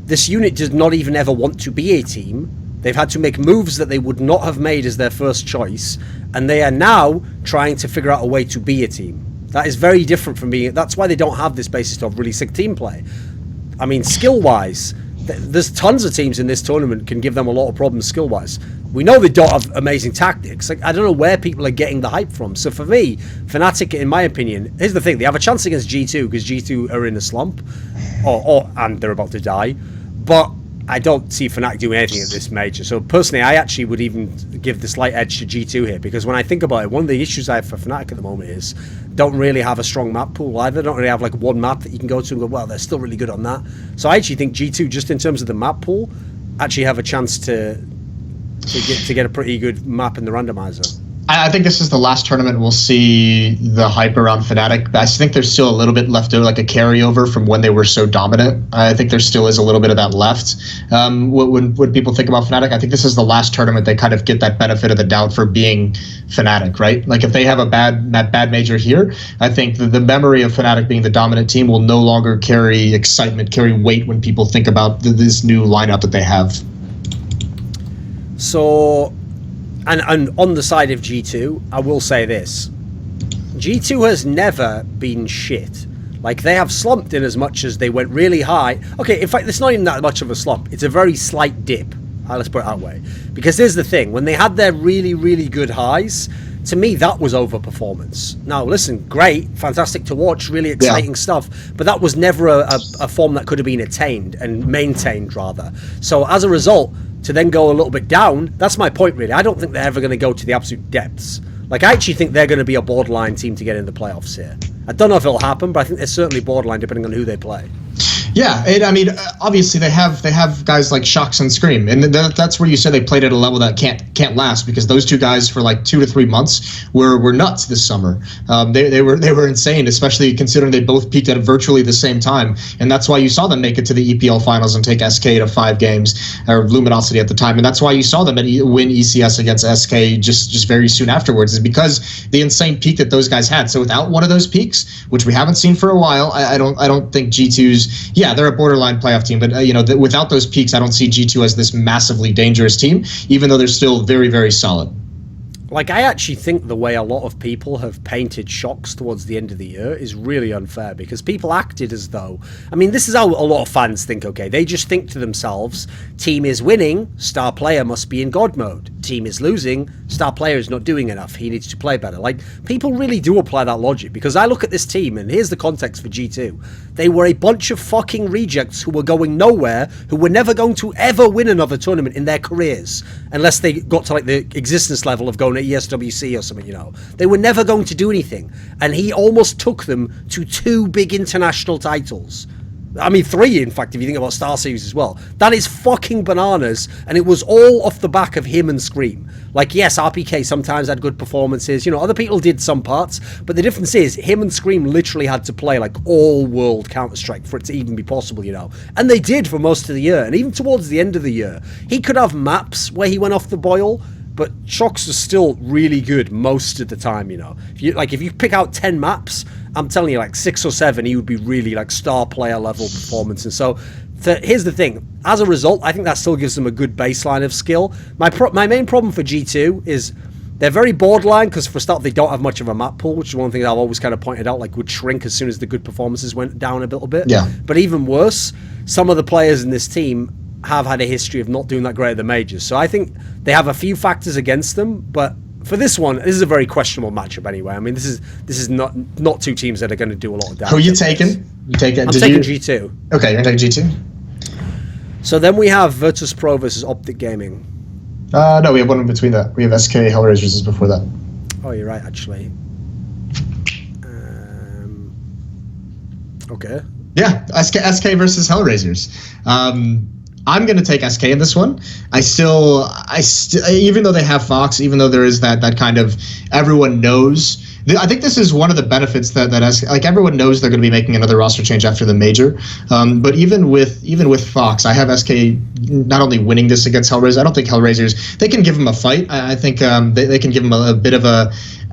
This unit does not even ever want to be a team. They've had to make moves that they would not have made as their first choice, and they are now trying to figure out a way to be a team. That is very different from being. That's why they don't have this basis of really sick team play. I mean, skill-wise, there's tons of teams in this tournament can give them a lot of problems skill-wise. We know they don't have amazing tactics. Like, I don't know where people are getting the hype from. So for me, Fnatic, in my opinion, here's the thing: they have a chance against G2 because G2 are in a slump, and they're about to die. But I don't see Fnatic doing anything at this major. So personally, I actually would even give the slight edge to G2 here, because when I think about it, one of the issues I have for Fnatic at the moment is don't really have a strong map pool either. Don't really have like one map that you can go to and go, well, they're still really good on that. So I actually think G2, just in terms of the map pool, actually have a chance to get a pretty good map in the randomizer. I think this is the last tournament we'll see the hype around Fnatic. I think there's still a little bit left over, like a carryover from when they were so dominant. I think there still is a little bit of that left. When people think about Fnatic, I think this is the last tournament they kind of get that benefit of the doubt for being Fnatic, right? Like if they have a bad major here, I think the memory of Fnatic being the dominant team will no longer carry excitement, carry weight when people think about this new lineup that they have. So... And on the side of G2, I will say this. G2 has never been shit. Like, they have slumped in as much as they went really high. Okay, in fact, it's not even that much of a slump. It's a very slight dip. Let's put it that way. Because here's the thing. When they had their really, really good highs, to me, that was overperformance. Now, listen, great, fantastic to watch, really exciting stuff. But that was never a form that could have been attained and maintained, rather. So, as a result, to then go a little bit down, that's my point, really. I don't think they're ever going to go to the absolute depths. Like, I actually think they're going to be a borderline team to get in the playoffs here. I don't know if it'll happen, but I think they're certainly borderline depending on who they play. Yeah, I mean, obviously they have guys like Shox and Scream, and that's where you said they played at a level that can't last, because those two guys for like 2 to 3 months were nuts this summer. They were insane, especially considering they both peaked at virtually the same time, and that's why you saw them make it to the EPL finals and take SK to 5 games, or Luminosity at the time, and that's why you saw them win ECS against SK just very soon afterwards, is because the insane peak that those guys had. So without one of those peaks, which we haven't seen for a while, I don't think G2's. Yeah, they're a borderline playoff team, but without those peaks, I don't see G2 as this massively dangerous team, even though they're still very, very solid. Like, I actually think the way a lot of people have painted Shox towards the end of the year is really unfair, because people acted as though... I mean, this is how a lot of fans think, okay? They just think to themselves, team is winning, star player must be in God mode. Team is losing, star player is not doing enough, he needs to play better. Like, people really do apply that logic, because I look at this team, and here's the context for G2. They were a bunch of fucking rejects who were going nowhere, who were never going to ever win another tournament in their careers, unless they got to, like, the existence level of going ESWC or something, They were never going to do anything. And he almost took them to 2 big international titles. I mean, 3, in fact, if you think about Star Series as well. That is fucking bananas. And it was all off the back of him and Scream. Like, yes, RPK sometimes had good performances. Other people did some parts. But the difference is, him and Scream literally had to play, like, all-world Counter-Strike for it to even be possible, And they did for most of the year. And even towards the end of the year, he could have maps where he went off the boil. But Shox was still really good most of the time, If you pick out 10 maps I'm telling you, like 6 or 7, he would be really like star player level performance. And so here's the thing. As a result, I think that still gives them a good baseline of skill. My main problem for G2 is they're very borderline because for a start, they don't have much of a map pool, which is one thing I've always kind of pointed out, like would shrink as soon as the good performances went down a little bit. Yeah. But even worse, some of the players in this team have had a history of not doing that great at the majors. So I think they have a few factors against them, but for this one, this is a very questionable matchup anyway. I mean, this is not two teams that are going to do a lot of damage. Who are you taking? I'm taking G2. Okay, you're taking G2. So then we have Virtus.Pro versus OpTic Gaming. No, we have one in between that. We have SK Hellraisers is before that. Oh, you're right, actually. Okay. Yeah, SK versus Hellraisers. I'm going to take SK in this one. I still, even though they have Fox, even though there is that kind of everyone knows. I think this is one of the benefits that SK, like everyone knows they're going to be making another roster change after the major. But even with Fox, I have SK not only winning this against Hellraisers. I don't think Hellraisers, they can give them a fight. I think they can give them a bit of a.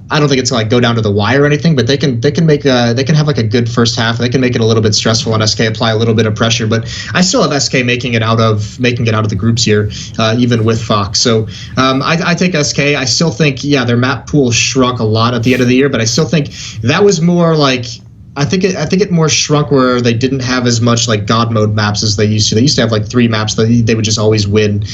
I don't think it's like go down to the wire or anything, but they can have like a good first half. They can make it a little bit stressful and SK apply a little bit of pressure. But I still have SK making it out of the groups here, even with Fox. So I take SK. I still think their map pool shrunk a lot at the end of the year, but I still think that was more like. I think it more shrunk where they didn't have as much like God mode maps as they used to. They used to have like 3 maps that they would just always win.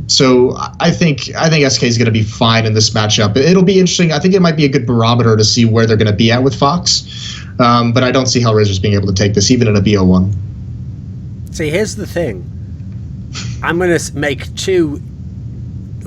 So I think SK is going to be fine in this matchup. It'll be interesting. I think it might be a good barometer to see where they're going to be at with Fox. But I don't see Hellraisers being able to take this even in a BO1. See, here's the thing. I'm going to make 2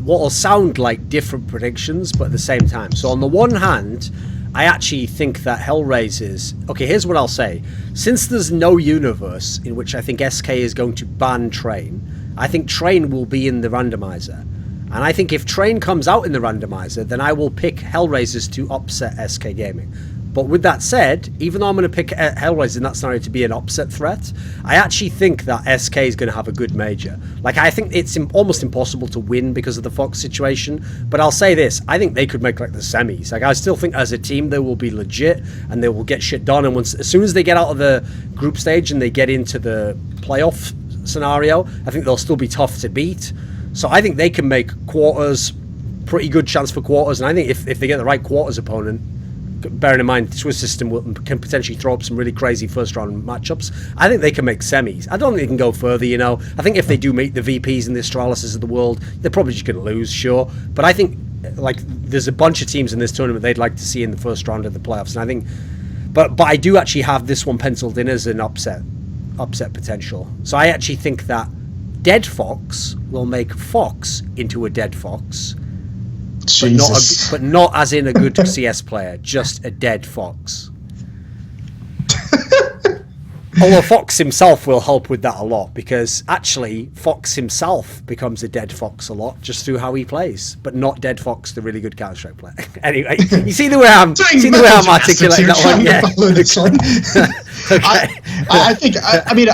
what will sound like different predictions, but at the same time. So on the one hand, I actually think that Hellraisers... Okay, here's what I'll say. Since there's no universe in which I think SK is going to ban Train, I think Train will be in the randomizer. And I think if Train comes out in the randomizer, then I will pick Hellraisers to upset SK Gaming. But with that said, even though I'm going to pick Hellraisers in that scenario to be an upset threat, I actually think that SK is going to have a good major. Like, I think it's almost impossible to win because of the Fox situation. But I'll say this, I think they could make like the semis. Like, I still think as a team they will be legit and they will get shit done. And as soon as they get out of the group stage and they get into the playoff scenario, I think they'll still be tough to beat. So I think they can make quarters, pretty good chance for quarters. And I think if they get the right quarters opponent, bearing in mind the Swiss system can potentially throw up some really crazy first round matchups, I think they can make semis. I don't think they can go further, you know. I think if they do meet the VPs and the Astralises of the world, they're probably just going to lose, sure. But I think like there's a bunch of teams in this tournament they'd like to see in the first round of the playoffs. And I think, but I do actually have this one penciled in as an upset potential. So I actually think that Dead Fox will make Fox into a Dead Fox. But not as in a good CS player, just a dead Fox. Although Fox himself will help with that a lot, because actually Fox himself becomes a dead Fox a lot just through how he plays, but not Dead Fox, the really good Counter-Strike player. Anyway, you see the way I'm articulating that one? Yeah. Okay.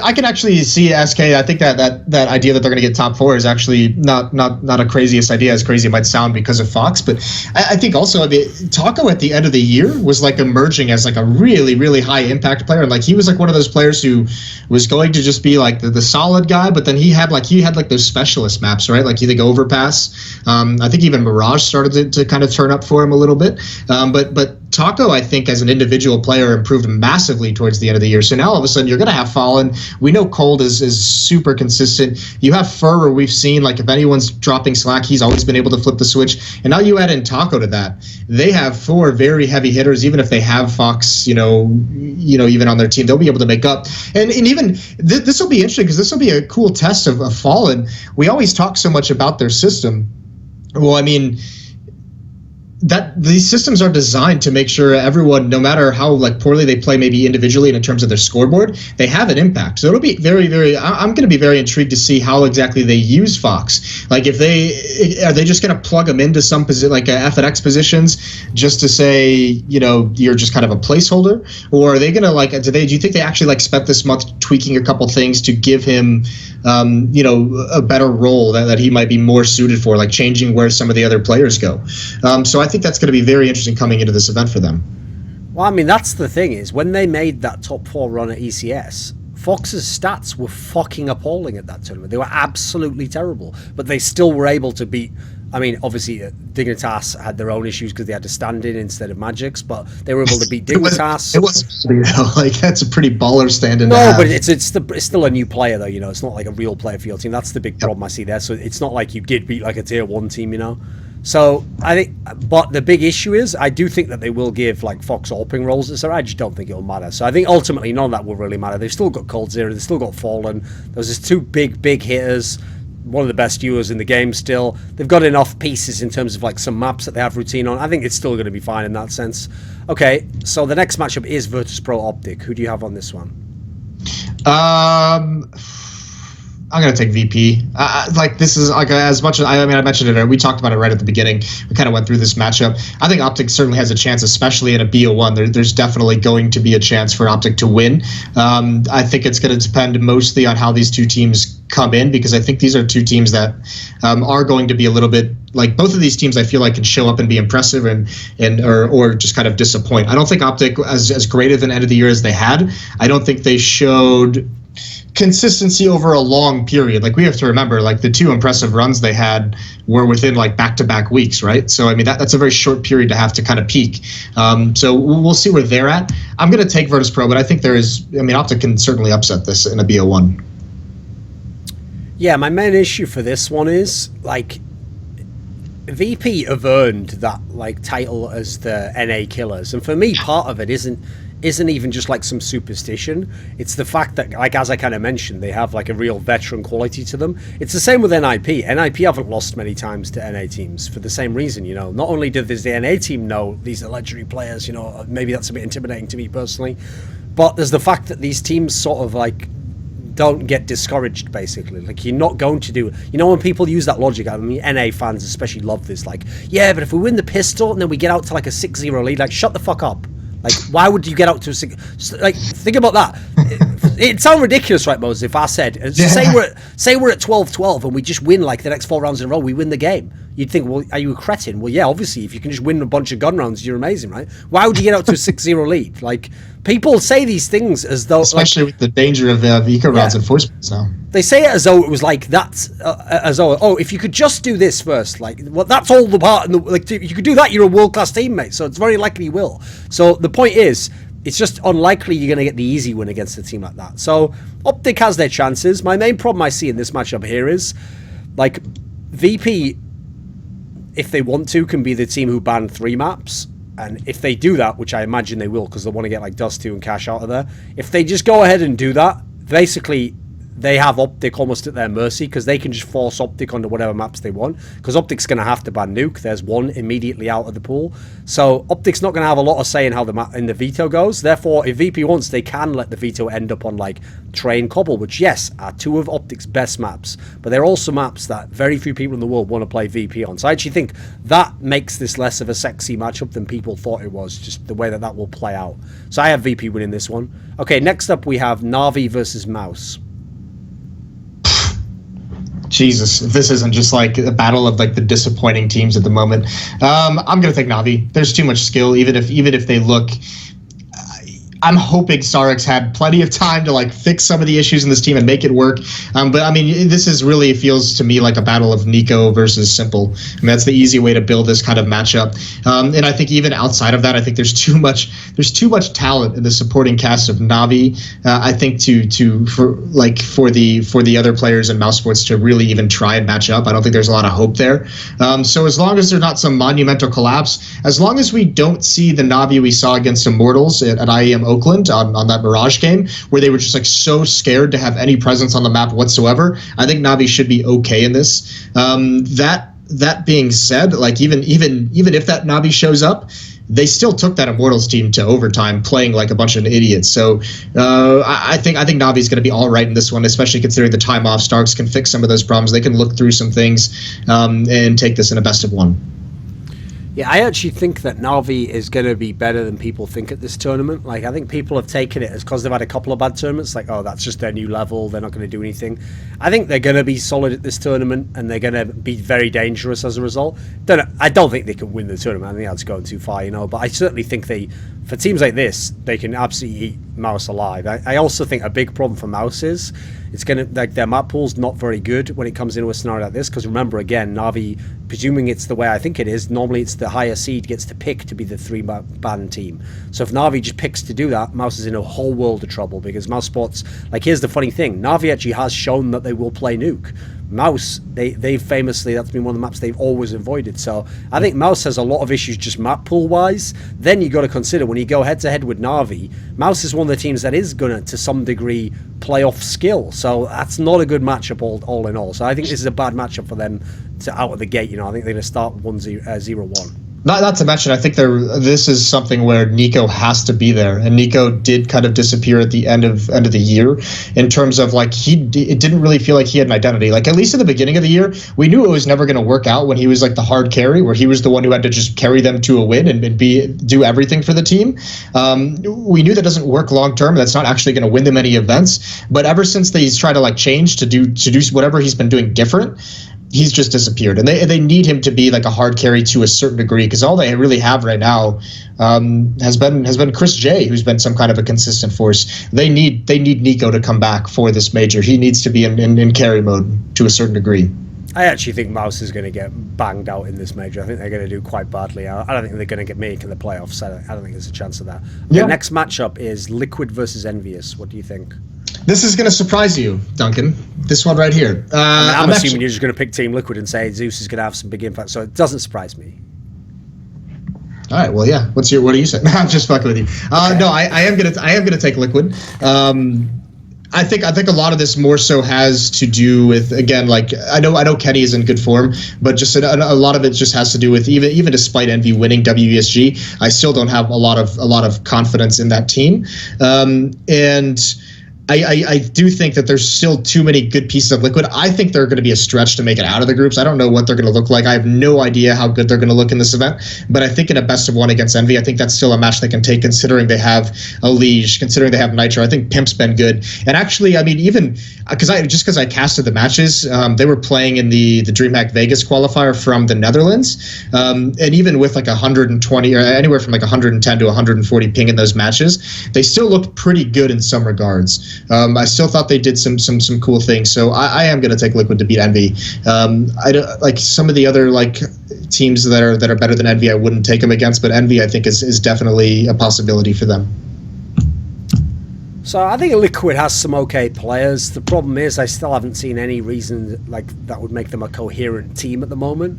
I can actually see SK. I think that idea that they're going to get top 4 is actually not a craziest idea, as crazy it might sound because of Fox. But I think also, Taco at the end of the year was like emerging as like a really, really high impact player. And like he was like one of those players who was going to just be like the solid guy, but then he had like those specialist maps, right? Like you think Overpass. I think even Mirage started to kind of turn up for him a little bit. But Taco, I think, as an individual player, improved massively towards the end of the year. So now all of a sudden you're going to have Fallen. We know Cold is super consistent. You have Fur, where we've seen, like, if anyone's dropping slack, he's always been able to flip the switch. And now you add in Taco to that. They have 4 very heavy hitters. Even if they have Fox, even on their team, they'll be able to make up. And even this will be interesting, because this will be a cool test of Fallen. We always talk so much about their system. Well, I mean, that these systems are designed to make sure everyone, no matter how like poorly they play, maybe individually and in terms of their scoreboard, they have an impact. So it'll be very, very. I'm going to be very intrigued to see how exactly they use Fox. Like, are they just going to plug them into some position, like F and X positions, just to say, you're just kind of a placeholder, or are they going to do you think they actually like spent this month tweaking a couple things to give him, a better role that he might be more suited for, like changing where some of the other players go. So I think that's going to be very interesting coming into this event for them. Well, I mean, that's the thing is, when they made that top 4 run at ECS, Fox's stats were fucking appalling at that tournament. They were absolutely terrible, but they still were able to beat. I mean, obviously, Dignitas had their own issues because they had to stand in instead of Magic's, but they were able to beat Dignitas. It was, like, that's a pretty baller stand-in. No, but it's still a new player, though, you know. It's not like a real player for your team. That's the big problem I see there. So it's not like you did beat, like, a tier 1 team, you know. So I think, but the big issue is, I do think that they will give, like, Fox AWPing roles, etc. I just don't think it'll matter. So I think ultimately none of that will really matter. They've still got Cold Zero, they've still got Fallen. There's just 2 big hitters. One of the best duos in the game still. They've got enough pieces in terms of like some maps that they have routine on. I think it's still going to be fine in that sense. Okay, so the next matchup is Virtus.Pro OpTic. Who do you have on this one? I'm going to take VP. Like, this is like as much as I mentioned it. We talked about it right at the beginning. We kind of went through this matchup. I think OpTic certainly has a chance, especially in a BO1. There's definitely going to be a chance for OpTic to win. I think it's going to depend mostly on how these 2 teams come in, because I think these are 2 teams that are going to be a little bit like, both of these teams I feel like can show up and be impressive or just kind of disappoint. I don't think OpTic, as great of an end of the year as they had, I don't think they showed consistency over a long period. Like, we have to remember, like, the 2 impressive runs they had were within like back-to-back weeks, right? So I mean, that's a very short period to have to kind of peak. So we'll see where they're at. I'm going to take Virtus.Pro, but I think OpTic can certainly upset this in a BO1. Yeah, my main issue for this one is, like, VP have earned that, like, title as the NA killers, and for me, part of it isn't even just like some superstition. It's the fact that, like, as I kind of mentioned, they have like a real veteran quality to them. It's the same with NIP. NIP haven't lost many times to NA teams for the same reason, you know. Not only does the NA team know these are legendary players, you know, maybe that's a bit intimidating to me personally, but there's the fact that these teams sort of like don't get discouraged, basically. Like, you're not going to do, you know, when people use that logic, I mean, NA fans especially love this, like, yeah, but if we win the pistol and then we get out to like a 6-0 lead, like, shut the fuck up. Like, why would you get out to a 6? Like, think about that. It sounds ridiculous, right, Moses, if I said, say we're at 12-12 and we just win like the next 4 rounds in a row, we win the game. You'd think, well, are you a cretin? Well, yeah, obviously, if you can just win a bunch of gun rounds, you're amazing, right? Why would you get out to a 6-0 lead? Like, people say these things as though, especially like, with the danger of eco rounds and force now. They say it as though it was like that's as though, oh, if you could just do this first, like, well, that's all the part. Like, if you could do that, you're a world-class teammate. So it's very likely you will. So the point is, it's just unlikely you're going to get the easy win against a team like that. So OpTic has their chances. My main problem I see in this matchup here is, like, VP, if they want to, can be the team who ban 3 maps. And if they do that, which I imagine they will, because they want to get like Dust 2 and Cash out of there, if they just go ahead and do that, basically they have OpTic almost at their mercy, because they can just force OpTic onto whatever maps they want, because OpTic's going to have to ban Nuke. There's 1 immediately out of the pool. So OpTic's not going to have a lot of say in how the map in the veto goes. Therefore, if VP wants, they can let the veto end up on like Train Cobble, which, yes, are 2 of OpTic's best maps, but they're also maps that very few people in the world want to play VP on. So I actually think that makes this less of a sexy matchup than people thought it was, just the way that that will play out. So I have VP winning this one. Okay, next up we have Na'Vi versus Mouse. Jesus, if this isn't just like a battle of like the disappointing teams at the moment, I'm gonna take Na'Vi. There's too much skill, even if they look. I'm hoping Starix had plenty of time to like fix some of the issues in this team and make it work. But I mean, this is really, feels to me like a battle of Nico versus Simple. I mean, that's the easy way to build this kind of matchup. And I think even outside of that, I think there's too much talent in the supporting cast of Na'Vi. I think for the other players in Mouse Sports to really even try and match up. I don't think there's a lot of hope there. So as long as there's not some monumental collapse, as long as we don't see the Na'Vi we saw against Immortals at IEM Oakland on that Mirage game, where they were just like so scared to have any presence on the map whatsoever, I think Na'Vi should be okay in this. That being said, like even if that Na'Vi shows up, they still took that Immortals team to overtime playing like a bunch of idiots. So I think Na'Vi's going to be all right in this one, especially considering the time off. Starks can fix some of those problems. They can look through some things and take this in a best of 1. Yeah, I actually think that Na'Vi is going to be better than people think at this tournament. Like, I think people have taken it as because they've had a couple of bad tournaments, like, oh, that's just their new level, they're not going to do anything. I think they're going to be solid at this tournament, and they're going to be very dangerous as a result. I don't think they can win the tournament. I think that's going too far, but I certainly think for teams like this, they can absolutely eat Mouse alive. I also think a big problem for Mouse is it's going to, like, their map pool's not very good when it comes into a scenario like this, because remember, again, Na'Vi, presuming it's the way I think it is, normally it's the higher seed gets to pick to be the 3-ban team. So if Na'Vi just picks to do that, Mouse is in a whole world of trouble, because Mouse Sports, like, here's the funny thing, Na'Vi actually has shown that they will play Nuke. Mouse, they famously, that's been one of the maps they've always avoided. So I think Mouse has a lot of issues just map pool wise. Then you got to consider when you go head to head with Na'Vi, Mouse is one of the teams that is gonna to some degree play off skill. So that's not a good matchup all in all. So I think this is a bad matchup for them to out of the gate. I think they're gonna start 0-1. Not to mention, I think this is something where Nico has to be there, and Nico did kind of disappear at the end of the year in terms of, like, it didn't really feel like he had an identity. Like, at least in the beginning of the year, we knew it was never going to work out when he was like the hard carry, where he was the one who had to just carry them to a win and do everything for the team. We knew that doesn't work long term. That's not actually going to win them any events. But ever since he's tried to, like, change to do whatever he's been doing different, he's just disappeared, and they need him to be like a hard carry to a certain degree, because all they really have right now has been Chris J, who's been some kind of a consistent force. They need Nico to come back for this major. He needs to be in carry mode to a certain degree. I actually think Mouse is going to get banged out in this major. I think they're going to do quite badly. I don't think they're going to make in the playoffs. I don't think there's a chance of that. Yeah. The next matchup is Liquid versus EnVyUs. What do you think? This is going to surprise you, Duncan. This one right here. I'm assuming you're just going to pick Team Liquid and say Zeus is going to have some big impact, so it doesn't surprise me. All right. Well, yeah. What do you say? I'm just fucking with you. Okay. No, I am gonna take Liquid. I think a lot of this more so has to do with, again, like, I know Kenny is in good form, but just a lot of it just has to do with even despite Envy winning WESG, I still don't have a lot of confidence in that team, and I do think that there's still too many good pieces of Liquid. I think they're going to be a stretch to make it out of the groups. I don't know what they're going to look like. I have no idea how good they're going to look in this event. But I think in a best of one against Envy, I think that's still a match they can take, considering they have ELEAGUE, considering they have Nitro. I think Pimp's been good. And actually, I mean, even because I casted the matches, they were playing in the DreamHack Vegas qualifier from the Netherlands. And even with like 120 or anywhere from like 110 to 140 ping in those matches, they still looked pretty good in some regards. I still thought they did some cool things, so I am going to take Liquid to beat Envy. I don't, like some of the other like teams that are better than Envy, I wouldn't take them against, but Envy I think is definitely a possibility for them. So I think Liquid has some okay players. The problem is I still haven't seen any reason like that would make them a coherent team at the moment.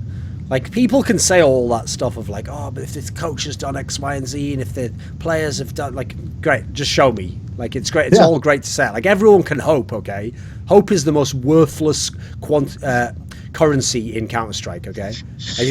Like, people can say all that stuff of like, oh, but if the coach has done X, Y, and Z, and if the players have done, like, great, just show me. Like, it's great. It's all great to say. Like, everyone can hope, okay? Hope is the most worthless currency in Counter-Strike, okay?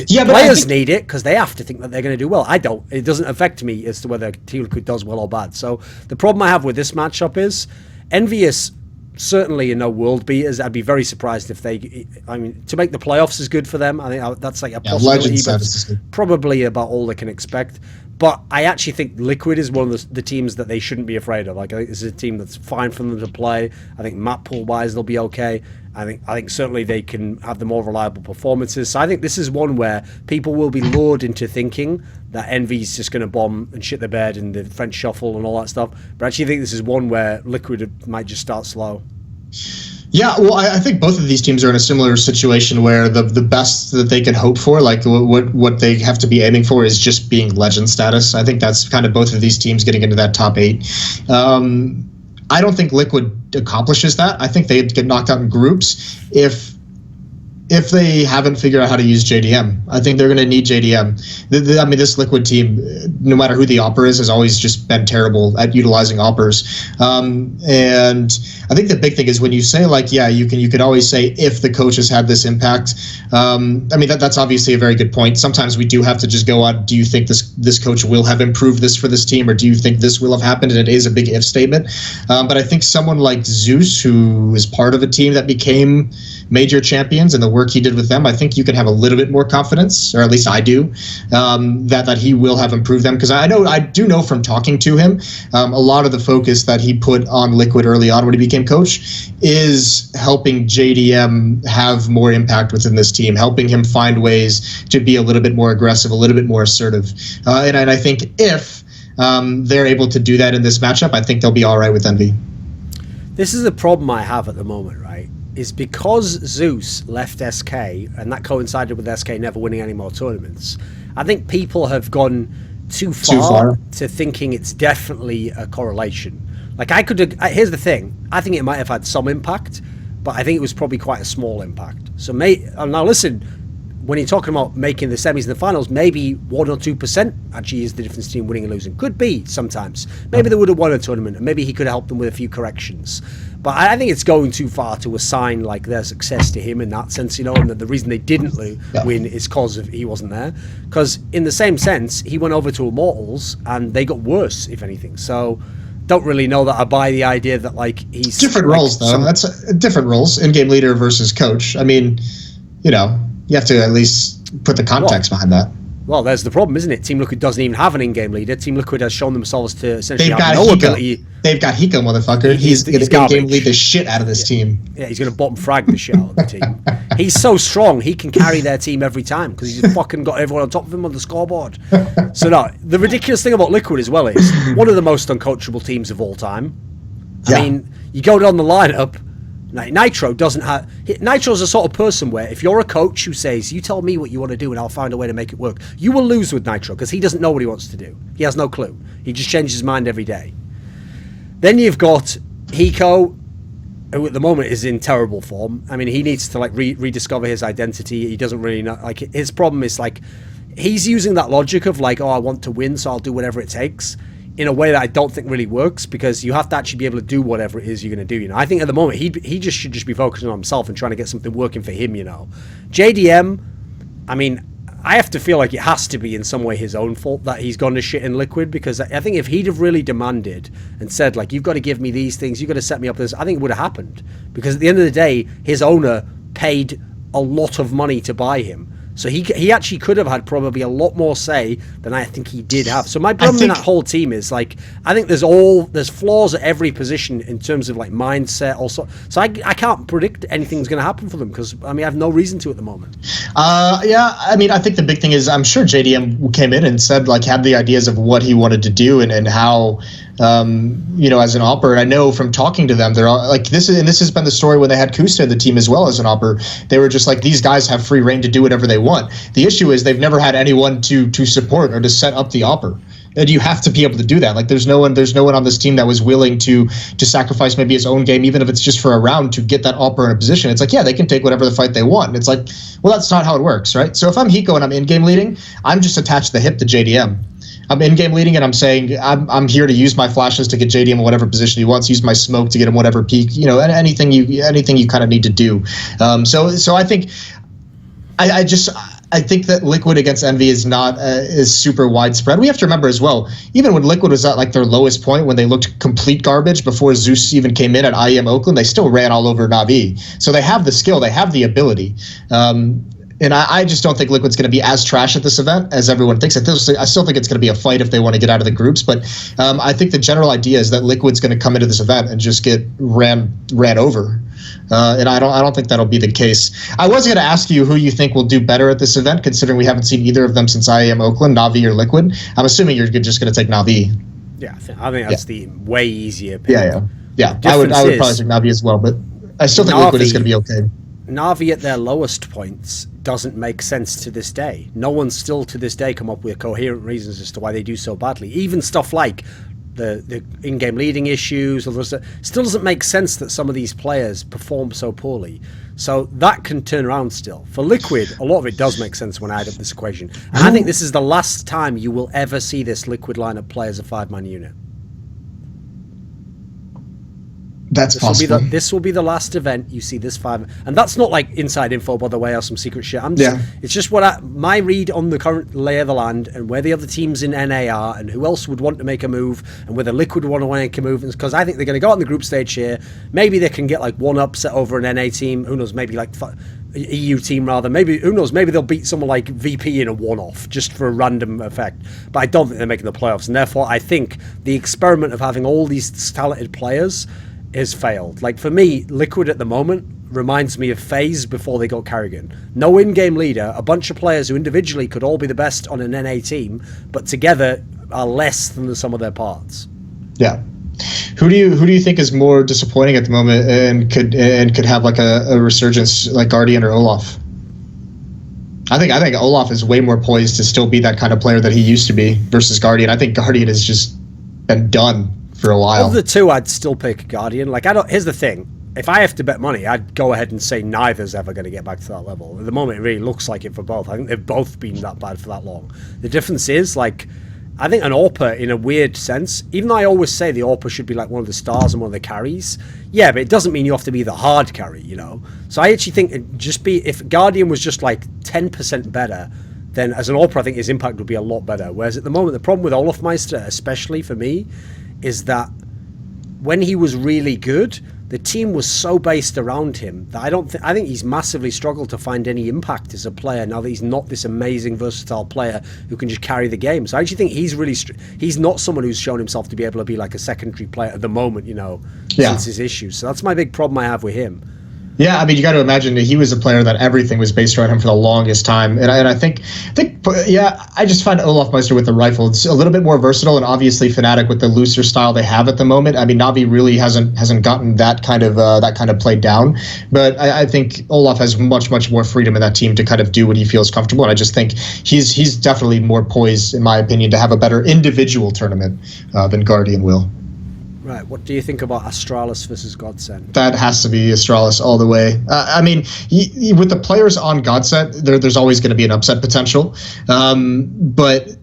Yeah, but players need it because they have to think that they're going to do well. I don't. It doesn't affect me as to whether Team Liquid does well or bad. So the problem I have with this matchup is EnVyUs certainly in no world beaters. I'd be very surprised if they, I mean, to make the playoffs is good for them. I think that's like a possibility, but probably about all they can expect. But I actually think Liquid is one of the teams that they shouldn't be afraid of. Like, I think this is a team that's fine for them to play. I think map pool wise they'll be okay. I think certainly they can have the more reliable performances. So I think this is one where people will be lured into thinking that Envy's just going to bomb and shit the bed in the French shuffle and all that stuff. But I actually think this is one where Liquid might just start slow. Yeah, well, I think both of these teams are in a similar situation where the best that they can hope for, like what they have to be aiming for, is just being legend status. I think that's kind of both of these teams getting into that top 8. I don't think Liquid accomplishes that. I think they get knocked out in groups if they haven't figured out how to use JDM. I think they're going to need JDM. I mean, this Liquid team, no matter who the Opper is, has always just been terrible at utilizing Oppers. And I think the big thing is when you say, like, yeah, you could always say if the coach has had this impact. I mean, that's obviously a very good point. Sometimes we do have to just go on, do you think this coach will have improved this for this team, or do you think this will have happened? And it is a big if statement. But I think someone like Zeus, who is part of a team that became major champions and the work he did with them, I think you can have a little bit more confidence, or at least I do, that he will have improved them. Because I do know from talking to him, a lot of the focus that he put on Liquid early on when he became coach is helping JDM have more impact within this team, helping him find ways to be a little bit more aggressive, a little bit more assertive. And I think if they're able to do that in this matchup, I think they'll be all right with Envy. This is the problem I have at the moment, right? Is because Zeus left SK, and that coincided with SK never winning any more tournaments, I think people have gone too far to thinking it's definitely a correlation. Like, here's the thing. I think it might have had some impact, but I think it was probably quite a small impact. So now listen, when you're talking about making the semis and the finals, maybe 1 or 2% actually is the difference between winning and losing. Could be sometimes. Maybe they would have won a tournament, and maybe he could have helped them with a few corrections. But I think it's going too far to assign like their success to him in that sense, and that the reason they didn't win is because he wasn't there. Because in the same sense, he went over to Immortals, and they got worse, if anything. So don't really know that I buy the idea that like he's different roles though. That's different roles, in-game leader versus coach. I mean, you have to at least put the context behind that. Well, there's the problem, isn't it? Team Liquid doesn't even have an in-game leader. Team Liquid has shown themselves to essentially have no ability. They've got Hiko, motherfucker. He's going to in-game lead the shit out of this team. Yeah, he's going to bottom frag the shit out of the team. He's so strong, he can carry their team every time because he's fucking got everyone on top of him on the scoreboard. So no, the ridiculous thing about Liquid as well is one of the most uncoachable teams of all time. I mean, you go down the lineup. Nitro doesn't have... Nitro's the sort of person where if you're a coach who says, you tell me what you want to do and I'll find a way to make it work, you will lose with Nitro because he doesn't know what he wants to do. He has no clue. He just changes his mind every day. Then you've got Hiko, who at the moment is in terrible form. I mean, he needs to like rediscover his identity. He doesn't really know... Like, his problem is like, he's using that logic of like, oh, I want to win, so I'll do whatever it takes, in a way that I don't think really works, because you have to actually be able to do whatever it is you're going to do. I think at the moment he just should be focusing on himself and trying to get something working for him. JDM, I mean, I have to feel like it has to be in some way his own fault that he's gone to shit in Liquid, because I think if he'd have really demanded and said like, you've got to give me these things, you've got to set me up this, I think it would have happened, because at the end of the day, his owner paid a lot of money to buy him. So he actually could have had probably a lot more say than I think he did have. So my problem in that whole team is like, I think there's flaws at every position in terms of like mindset also. So I can't predict anything's going to happen for them, because I mean I have no reason to at the moment. Yeah, I mean I think the big thing is I'm sure JDM came in and said like had the ideas of what he wanted to do and how as an operator. I know from talking to them, they're all like this has been the story when they had Kusta in the team as well as an operator. They were just like, these guys have free reign to do whatever they want. The issue is they've never had anyone to support or to set up the operator. And you have to be able to do that. Like there's no one on this team that was willing to sacrifice maybe his own game, even if it's just for a round, to get that operator in a position. It's like, yeah, they can take whatever the fight they want. And it's like, well, that's not how it works, right? So if I'm Hiko and I'm in-game leading, I'm just attached the hip to JDM. I'm in-game leading, and I'm saying I'm here to use my flashes to get JDM in whatever position he wants. Use my smoke to get him whatever peak. Anything you kind of need to do. So I think I think that Liquid against Envy is not is super widespread. We have to remember as well, even when Liquid was at like their lowest point, when they looked complete garbage before Zeus even came in at IEM Oakland, they still ran all over Na'Vi. So they have the skill, they have the ability. And I just don't think Liquid's going to be as trash at this event as everyone thinks. I still think it's going to be a fight if they want to get out of the groups. But I think the general idea is that Liquid's going to come into this event and just get ran over. And I don't think that'll be the case. I was going to ask you who you think will do better at this event, considering we haven't seen either of them since IEM Oakland, Na'Vi or Liquid. I'm assuming you're just going to take Na'Vi. Yeah, I think that's the way easier pick. Yeah. I would probably take Na'Vi as well, but I still think Liquid is going to be okay. Na'Vi at their lowest points doesn't make sense to this day. No one's still to this day come up with coherent reasons as to why they do so badly. Even stuff like the in-game leading issues, still doesn't make sense that some of these players perform so poorly. So that can turn around still. For Liquid, a lot of it does make sense when I add up this equation. And I think this is the last time you will ever see this Liquid lineup play as a 5-man unit. That's possible. This will be the last event you see this 5, and that's not like inside info, by the way, or some secret shit. It's just my read on the current lay of the land and where the other teams in NA are, and who else would want to make a move, and whether Liquid would want to make a move. Because I think they're going to go on the group stage here. Maybe they can get like one upset over an NA team. Who knows? Maybe like EU team rather. Maybe who knows? Maybe they'll beat someone like VP in a one-off just for a random effect. But I don't think they're making the playoffs, and therefore I think the experiment of having all these talented players has failed. Like for me, Liquid at the moment reminds me of FaZe before they got Carrigan. No in-game leader, a bunch of players who individually could all be the best on an NA team, but together are less than the sum of their parts. Yeah. Who do you think is more disappointing at the moment and could have like a resurgence like Guardian or Olaf? I think Olaf is way more poised to still be that kind of player that he used to be versus Guardian. I think Guardian has just been done for a while. Of the two, I'd still pick Guardian. Like here's the thing. If I have to bet money, I'd go ahead and say neither's ever going to get back to that level. At the moment, it really looks like it for both. I think they've both been that bad for that long. The difference is, like, I think an AWPer, in a weird sense, even though I always say the AWPer should be like one of the stars and one of the carries, yeah, but it doesn't mean you have to be the hard carry, you know? So I actually think if Guardian was just like 10% better, then as an AWPer, I think his impact would be a lot better. Whereas at the moment, the problem with Olafmeister, especially for me, is that when he was really good, the team was so based around him that I think he's massively struggled to find any impact as a player now that he's not this amazing versatile player who can just carry the game. So I actually think he's not someone who's shown himself to be able to be like a secondary player at the moment, you know, since his issues. So that's my big problem I have with him. Yeah, I mean, you got to imagine that he was a player that everything was based around him for the longest time, and I think, I just find Olafmeister with the rifle, it's a little bit more versatile, and obviously Fnatic with the looser style they have at the moment. I mean, Navi really hasn't gotten that kind of play down, but I think Olaf has much more freedom in that team to kind of do what he feels comfortable, and I just think he's definitely more poised, in my opinion, to have a better individual tournament than Guardian will. Right, what do you think about Astralis versus Godsent? That has to be Astralis all the way. I mean, with the players on Godsent, there's always going to be an upset potential. But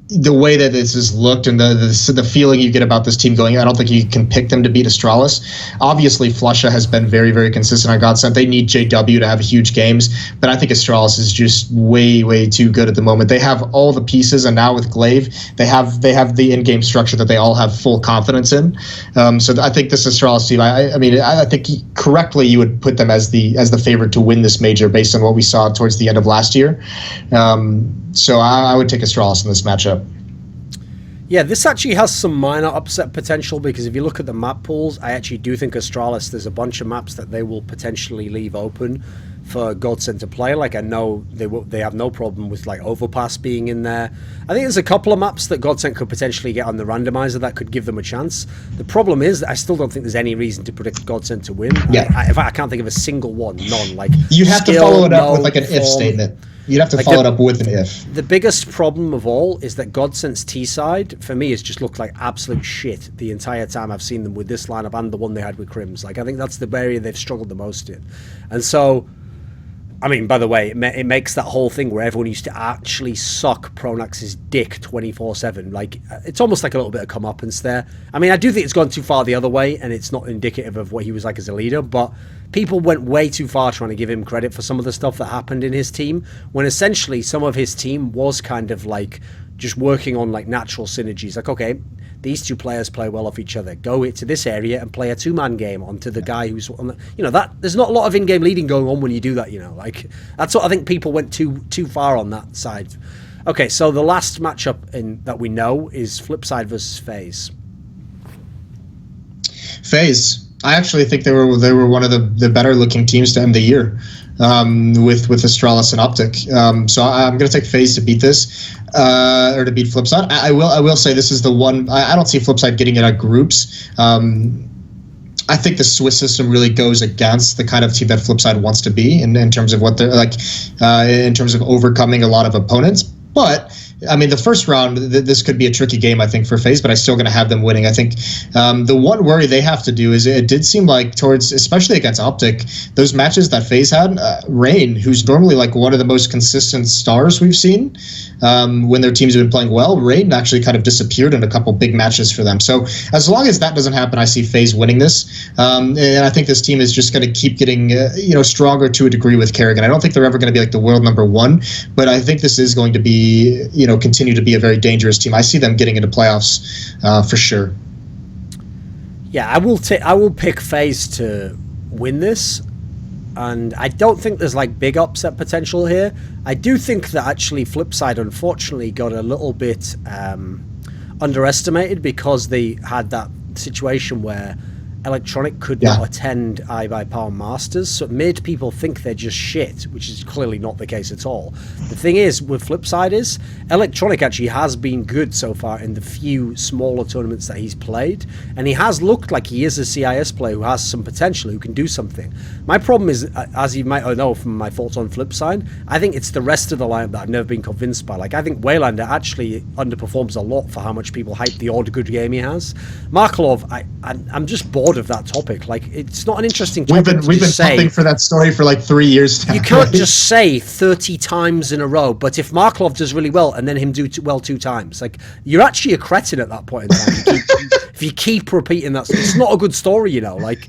the way that this is looked and the feeling you get about this team going, I don't think you can pick them to beat Astralis. Obviously, Flusha has been very consistent on Godsent. They need JW to have huge games, but I think Astralis is just way too good at the moment. They have all the pieces, and now with Glaive, they have the in-game structure that they all have full confidence in. So I think this Astralis team, I think correctly you would put them as the favorite to win this major based on what we saw towards the end of last year. So I would take Astralis in this matchup. Yeah, this actually has some minor upset potential because if you look at the map pools, I actually do think Astralis, there's a bunch of maps that they will potentially leave open for Godsent to play. Like I know they have no problem with like Overpass being in there. I think there's a couple of maps that Godsent could potentially get on the randomizer that could give them a chance. The problem is that I still don't think there's any reason to predict Godsent to win. Yeah. I can't think of a single one, none. Like you have to follow it up with like an if statement. You'd have to follow it up with an if. The biggest problem of all is that Godsent's T side, for me, has just looked like absolute shit the entire time I've seen them with this lineup and the one they had with Crims. Like, I think that's the area they've struggled the most in. And so, I mean, by the way, it makes that whole thing where everyone used to actually suck Pronax's dick 24/7. Like, it's almost like a little bit of comeuppance there. I mean, I do think it's gone too far the other way, and it's not indicative of what he was like as a leader, but people went way too far trying to give him credit for some of the stuff that happened in his team, when essentially some of his team was kind of like just working on like natural synergies. Like, okay, these two players play well off each other. Go to this area and play a two-man game onto the guy who's on the, you know, that there's not a lot of in-game leading going on when you do that, you know. Like, that's what I think people went too far on that side. Okay, so the last matchup that we know is FlipSide versus FaZe. FaZe. I actually think they were one of the better looking teams to end the year with Astralis and OpTic. So I'm going to take FaZe to beat this or to beat FlipSide. I will say this is the one I don't see FlipSide getting it at groups. I think the Swiss system really goes against the kind of team that FlipSide wants to be in terms of what they're like in terms of overcoming a lot of opponents. But I mean, the first round, this could be a tricky game, I think, for FaZe, but I'm still going to have them winning. I think the one worry they have to do is it did seem like towards, especially against OpTic, those matches that FaZe had, Rain, who's normally like one of the most consistent stars we've seen when their teams have been playing well, Rain actually kind of disappeared in a couple big matches for them. So as long as that doesn't happen, I see FaZe winning this. And I think this team is just going to keep getting stronger to a degree with Kerrigan. I don't think they're ever going to be like the world #1, but I think this is going to be, continue to be a very dangerous team. I see them getting into playoffs for sure. Yeah, I will pick FaZe to win this, and I don't think there's like big upset potential here. I do think that actually FlipSide unfortunately got a little bit underestimated because they had that situation where Electronic could not attend iBuyPower Masters, so it made people think they're just shit, which is clearly not the case at all. The thing is, with FlipSide is, Electronic actually has been good so far in the few smaller tournaments that he's played, and he has looked like he is a CIS player who has some potential, who can do something. My problem is, as you might know from my thoughts on FlipSide, I think it's the rest of the lineup that I've never been convinced by. Like, I think Waylander actually underperforms a lot for how much people hype the odd good game he has. Markelov, I'm just bored of that topic. Like, it's not an interesting topic. We've been pumping for that story for like 3 years now. You can't just say 30 times in a row, but if Markelov does really well and then him do well 2 times, like, you're actually a cretin at that point in time. If you keep repeating that, it's not a good story, like,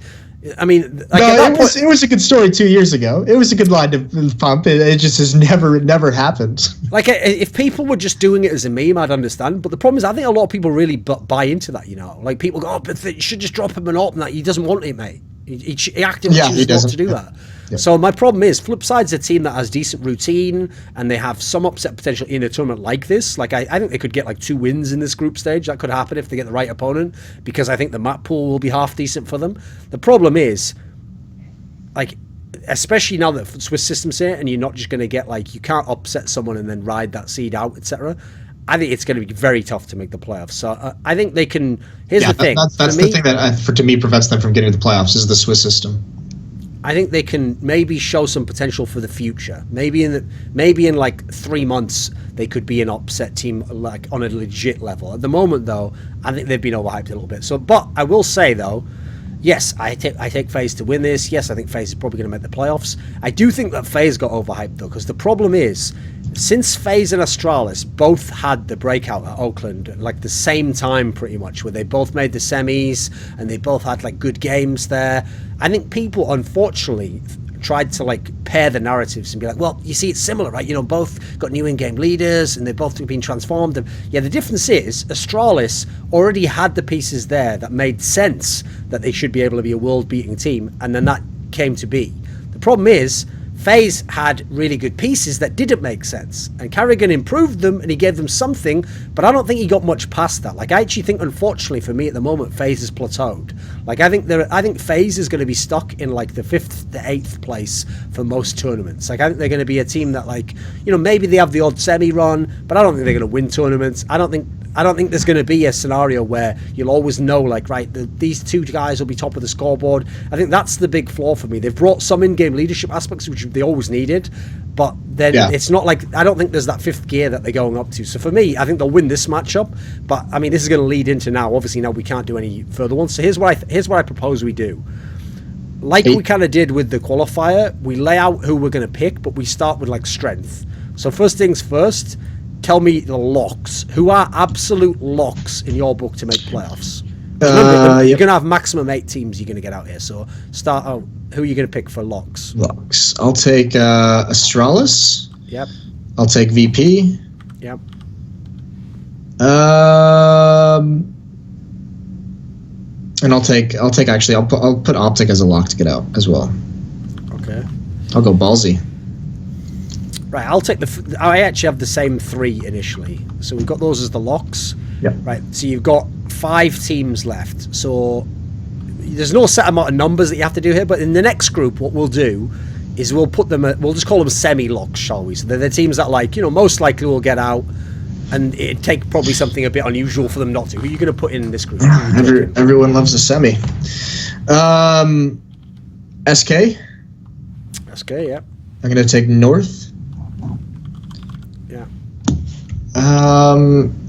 I mean, like, no, it was a good story 2 years ago. It was a good line to pump. It just has never happened. Like, if people were just doing it as a meme, I'd understand. But the problem is, I think a lot of people really buy into that. Like, people go, "Oh, but you should just drop him an op." And that he doesn't want it, mate. He actively chooses not to do that. Yeah. So my problem is, FlipSide's a team that has decent routine, and they have some upset potential in a tournament like this. Like, I think they could get like 2 wins in this group stage. That could happen if they get the right opponent, because I think the map pool will be half decent for them. The problem is, like, especially now that Swiss system's here, and you're not just going to get, like, you can't upset someone and then ride that seed out, etc. I think it's going to be very tough to make the playoffs. So I think they can. Here's the thing. That's the thing that, to me, prevents them from getting to the playoffs is the Swiss system. I think they can maybe show some potential for the future. Maybe in like 3 months they could be an upset team, like on a legit level. At the moment, though, I think they've been overhyped a little bit. So, but I will say though, yes, I take FaZe to win this. Yes, I think FaZe is probably going to make the playoffs. I do think that FaZe got overhyped though, because the problem is, since FaZe and Astralis both had the breakout at Oakland at like the same time pretty much, where they both made the semis and they both had like good games there, I think people unfortunately tried to like pair the narratives and be like, well, you see, it's similar, right? Both got new in-game leaders and they've both been transformed. And yeah, the difference is Astralis already had the pieces there that made sense that they should be able to be a world-beating team, and then that came to be. The problem is, FaZe had really good pieces that didn't make sense, and Kerrigan improved them and he gave them something, but I don't think he got much past that. Like, I actually think, unfortunately for me at the moment, FaZe is plateaued. Like, I think FaZe is going to be stuck in like the 5th to 8th place for most tournaments. Like, I think they're going to be a team that, like, maybe they have the odd semi run, but I don't think they're going to win tournaments. I don't think there's going to be a scenario where you'll always know, like, right, these 2 guys will be top of the scoreboard. I think that's the big flaw for me. They've brought some in-game leadership aspects, which they always needed, but then it's not like, I don't think there's that 5th gear that they're going up to. So for me, I think they'll win this matchup, but I mean, this is going to lead into now, obviously now we can't do any further ones. So here's what I propose we do. Like we kind of did with the qualifier, we lay out who we're going to pick, but we start with like strength. So first things first, tell me the locks. Who are absolute locks in your book to make playoffs? Remember, you're going to have maximum 8 teams you're going to get out here. So start out. Who are you going to pick for locks? Locks. I'll take Astralis. Yep. I'll take VP. Yep. And I'll put OpTic as a lock to get out as well. Okay. I'll go ballsy. Right, I'll take I actually have the same 3 initially. So we've got those as the locks. Yep. Right, so you've got 5 teams left. So there's no set amount of numbers that you have to do here, but in the next group, what we'll do is we'll put them we'll just call them semi-locks, shall we? So they're the teams that, like, most likely will get out, and it'd take probably something a bit unusual for them not to. Who are you going to put in this group? Everyone loves a semi. SK. SK, yeah. I'm going to take North. Yeah.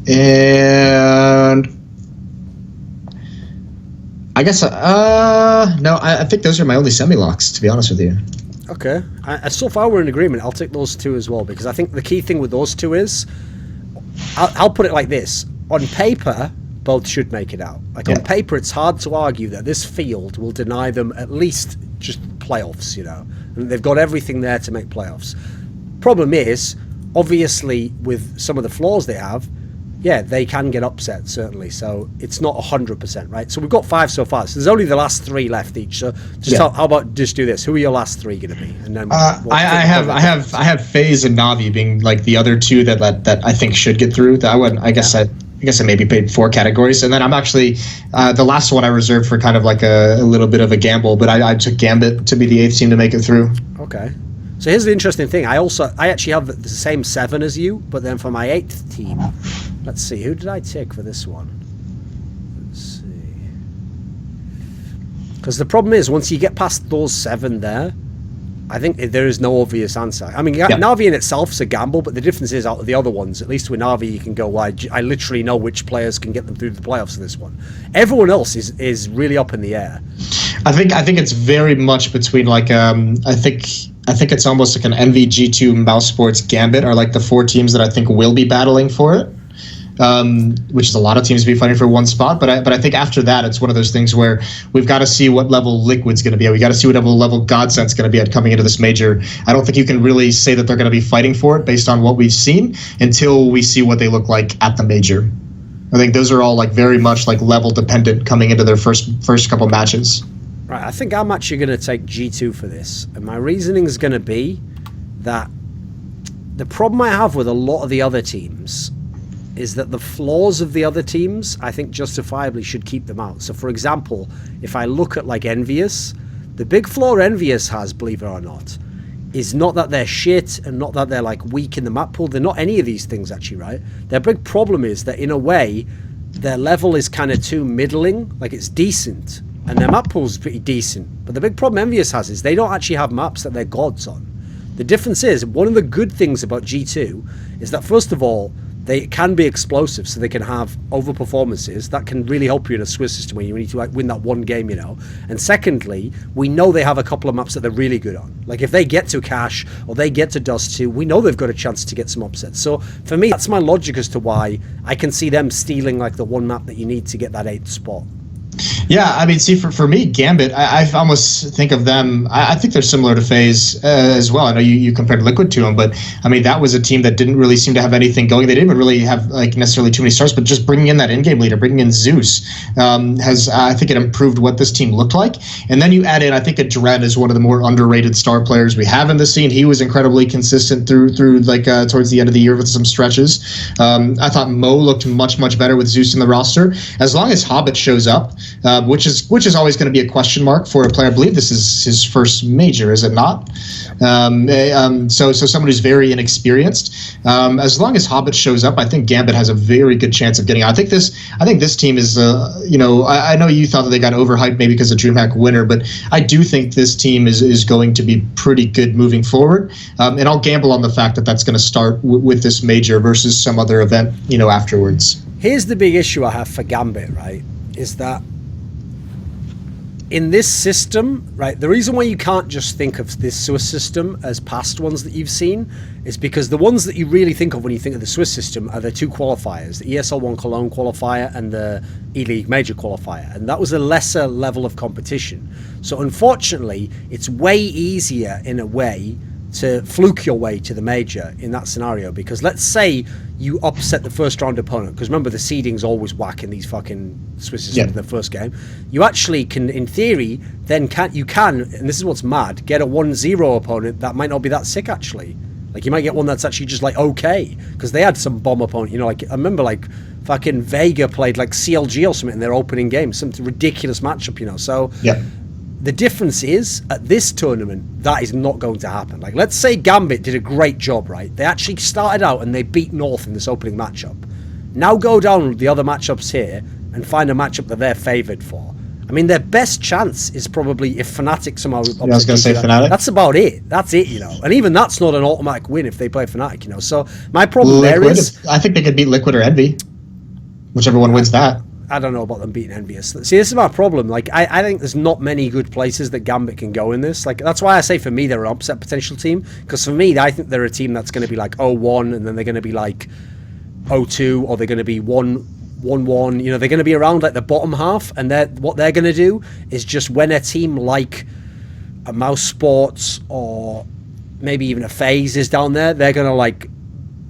And I guess no, I think those are my only semi-locks, to be honest with you. Okay. So far we're in agreement. I'll take those two as well, because I think the key thing with those two is, I'll put it like this. On paper, both should make it out. Like, on paper, it's hard to argue that this field will deny them at least just playoffs, you know. And they've got everything there to make playoffs. Problem is, obviously, with some of the flaws they have, yeah, they can get upset, certainly. So it's not 100%, right? So we've got 5 so far. So there's only the last 3 left each. So just how about just do this? Who are your last 3 going to be? And then I have FaZe and Na'Vi being like the other 2 that I think should get through. That I guess I maybe paid 4 categories, and then I'm actually the last one I reserved for kind of like a little bit of a gamble, but I took Gambit to be the 8th team to make it through. Okay. So here's the interesting thing. I actually have the same 7 as you, but then for my 8th team, let's see, who did I take for this one? Let's see. Because the problem is, once you get past those 7 there, I think there is no obvious answer. I mean, Na'Vi in itself is a gamble, but the difference is, out of the other ones, at least with Na'Vi, you can go, well, I literally know which players can get them through the playoffs of this one. Everyone else is really up in the air. I think it's very much between like I think it's almost like an EnVy, G2, Mouse Sports, Gambit are like the 4 teams that I think will be battling for it. Which is a lot of teams to be fighting for one spot, but I think after that it's one of those things where we've got to see what level Liquid's going to be at. We got to see what level Godsent's going to be at coming into this major. I don't think you can really say that they're going to be fighting for it based on what we've seen until we see what they look like at the major. I think those are all like very much like level dependent coming into their first couple matches. Right, I think I'm actually going to take G2 for this, and my reasoning is going to be that the problem I have with a lot of the other teams is that the flaws of the other teams, I think justifiably should keep them out. So for example, if I look at like EnVyUs, the big flaw EnVyUs has, believe it or not, is not that they're shit and not that they're like weak in the map pool. They're not any of these things actually, right? Their big problem is that in a way, their level is kind of too middling, like it's decent, and their map pool is pretty decent. But the big problem EnVyUs has is they don't actually have maps that they're gods on. The difference is, one of the good things about G2 is that first of all, they can be explosive, so they can have overperformances that can really help you in a Swiss system where you need to like win that one game, you know. And secondly, we know they have a couple of maps that they're really good on. Like if they get to Cash or they get to Dust 2, we know they've got a chance to get some upsets. So for me, that's my logic as to why I can see them stealing like the one map that you need to get that 8th spot. Yeah, I mean, see, for me, Gambit, I almost think of them, I think they're similar to FaZe as well. I know you compared Liquid to them, but I mean, that was a team that didn't really seem to have anything going. They didn't really have like necessarily too many stars, but just bringing in that in-game leader, bringing in Zeus, I think it improved what this team looked like. And then you add in, I think, a Dread is one of the more underrated star players we have in the scene. He was incredibly consistent through like towards the end of the year with some stretches. I thought Mo looked much better with Zeus in the roster. As long as Hobbit shows up, which is always going to be a question mark for a player. I believe this is his first major, is it not? So someone who's very inexperienced. As long as Hobbit shows up, I think Gambit has a very good chance of getting out. I think this team is, I know you thought that they got overhyped maybe because of DreamHack winner, but I do think this team is going to be pretty good moving forward. And I'll gamble on the fact that that's going to start with this major versus some other event, afterwards. Here's the big issue I have for Gambit, right, is that in this system, right, the reason why you can't just think of this Swiss system as past ones that you've seen is because the ones that you really think of when you think of the Swiss system are the 2 qualifiers, the ESL1 Cologne qualifier and the ELEAGUE Major qualifier, and that was a lesser level of competition. So unfortunately, it's way easier in a way to fluke your way to the major in that scenario, because let's say you upset the first round opponent, because remember the seeding's always whack in these fucking Swisses in the first game. You actually can, in theory, then you can, and this is what's mad, get a 1-0 opponent that might not be that sick actually. Like you might get one that's actually just like okay, because they had some bomb opponent, like I remember like fucking Vega played like CLG or something in their opening game, some ridiculous matchup, so yeah. The difference is, at this tournament, that is not going to happen. Like, let's say Gambit did a great job, right? They actually started out and they beat North in this opening matchup. Now go down the other matchups here and find a matchup that they're favoured for. I mean, their best chance is probably if Fnatic somehow... I was going to say Fnatic. That's about it. That's it, you know. And even that's not an automatic win if they play Fnatic, you know. So my problem there is... I think they could beat Liquid or Envy, whichever one wins that. I don't know about them beating EnVyUs. See, this is my problem. Like, I think there's not many good places that Gambit can go in this. Like, that's why I say for me they're an upset potential team. Because for me, I think they're a team that's going to be like 0-1, and then they're going to be like 0-2, or they're going to be 1-1. You know, they're going to be around like the bottom half, and what they're going to do is just when a team like a Mouse Sports or maybe even a FaZe is down there, they're going to like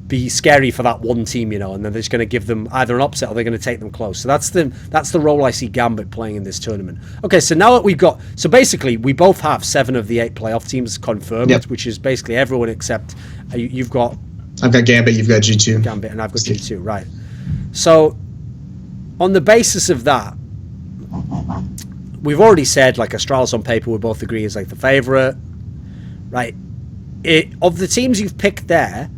be scary for that one team, you know, and then they're just going to give them either an upset or they're going to take them close. So that's the role I see Gambit playing in this tournament. Okay, so now that we've got... So basically, we both have 7 of the 8 playoff teams confirmed, which is basically everyone except... You've got... I've got Gambit, you've got G2. Gambit, and I've got G2, right. So, on the basis of that, we've already said, like, Astralis on paper, we both agree is, like, the favourite, right? Of the teams you've picked there...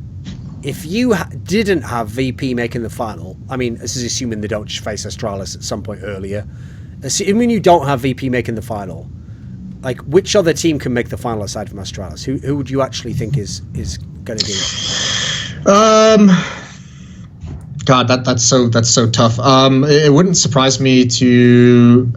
If you didn't have VP making the final, I mean, this is assuming they don't just face Astralis at some point earlier. Assuming you don't have VP making the final, like, which other team can make the final aside from Astralis? Who would you actually think is going to do it? God, that's so tough. It wouldn't surprise me to.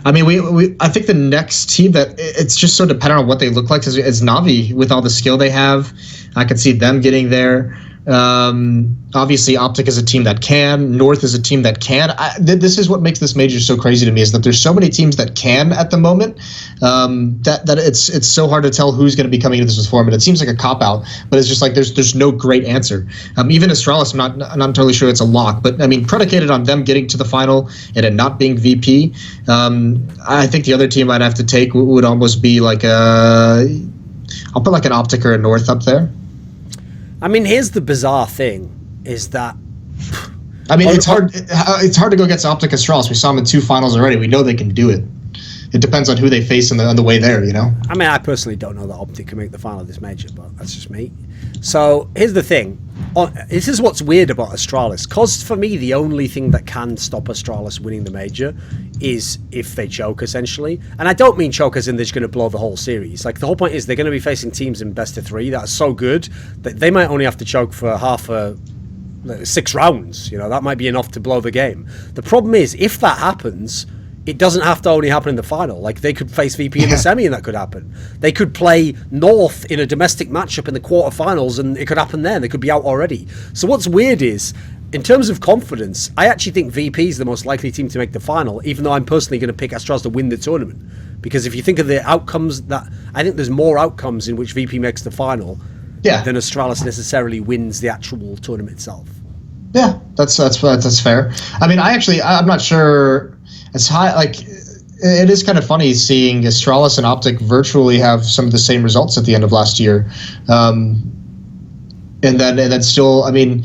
I mean, I think the next team that it's just so dependent on what they look like is Na'Vi with all the skill they have. I could see them getting there. Obviously, OpTic is a team that can. North is a team that can. This is what makes this major so crazy to me, is that there's so many teams that can at the moment that it's so hard to tell who's going to be coming into this with form. And it seems like a cop-out, but it's just like there's no great answer. Even Astralis, I'm not totally sure it's a lock. But, I mean, predicated on them getting to the final and it not being VP, I think the other team I'd have to take would almost be like I'll put like an OpTic or a North up there. I mean, here's the bizarre thing, is that... I mean, it's hard to go against OpTic Astralis. We saw them in 2 finals already. We know they can do it. It depends on who they face on the way there, you know? I mean, I personally don't know that OpTic can make the final of this major, but that's just me. So, here's the thing. This is what's weird about Astralis. Because, for me, the only thing that can stop Astralis winning the major is if they choke, essentially. And I don't mean choke as in they're just going to blow the whole series. Like, the whole point is they're going to be facing teams in best of 3 that are so good that they might only have to choke for 6 rounds. You know, that might be enough to blow the game. The problem is, if that happens... It doesn't have to only happen in the final. Like, they could face VP in the semi and that could happen. They could play North in a domestic matchup in the quarterfinals and it could happen there. They could be out already. So what's weird is, in terms of confidence, I actually think VP is the most likely team to make the final, even though I'm personally going to pick Astralis to win the tournament. Because if you think of the outcomes, I think there's more outcomes in which VP makes the final than Astralis necessarily wins the actual tournament itself. Yeah, that's fair. I mean, I'm not sure... It's high, like, it is kind of funny seeing Astralis and OpTic virtually have some of the same results at the end of last year. And then still, I mean,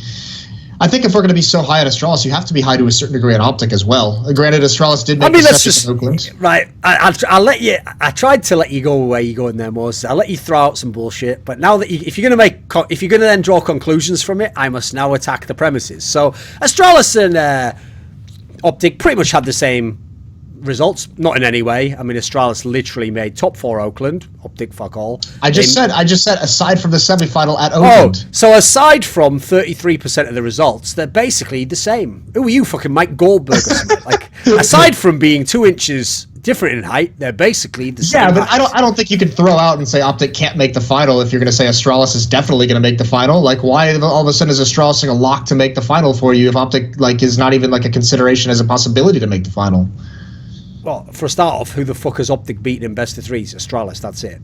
I think if we're going to be so high on Astralis, you have to be high to a certain degree on OpTic as well. Granted, Astralis did make the step in Oakland. Right, I'll let you, I tried to let you go where you go in there, Moses. I'll let you throw out some bullshit, but now that if you're going to then draw conclusions from it, I must now attack the premises. So, Astralis and... OpTic pretty much had the same results, not in any way. I mean, Astralis literally made top 4 Oakland. OpTic, fuck all. I just said aside from the semifinal at Oakland. Oh, so aside from 33% of the results, they're basically the same. Who are you, fucking Mike Goldberg or something? Like, aside from being 2 inches different in height, they're basically the same. Yeah, but I don't think you could throw out and say OpTic can't make the final if you're going to say Astralis is definitely going to make the final. Like, why all of a sudden is Astralis a lock to make the final for you if OpTic like is not even like a consideration as a possibility to make the final? Well, for a start off, who the fuck has OpTic beaten in best of 3s? Astralis, that's it.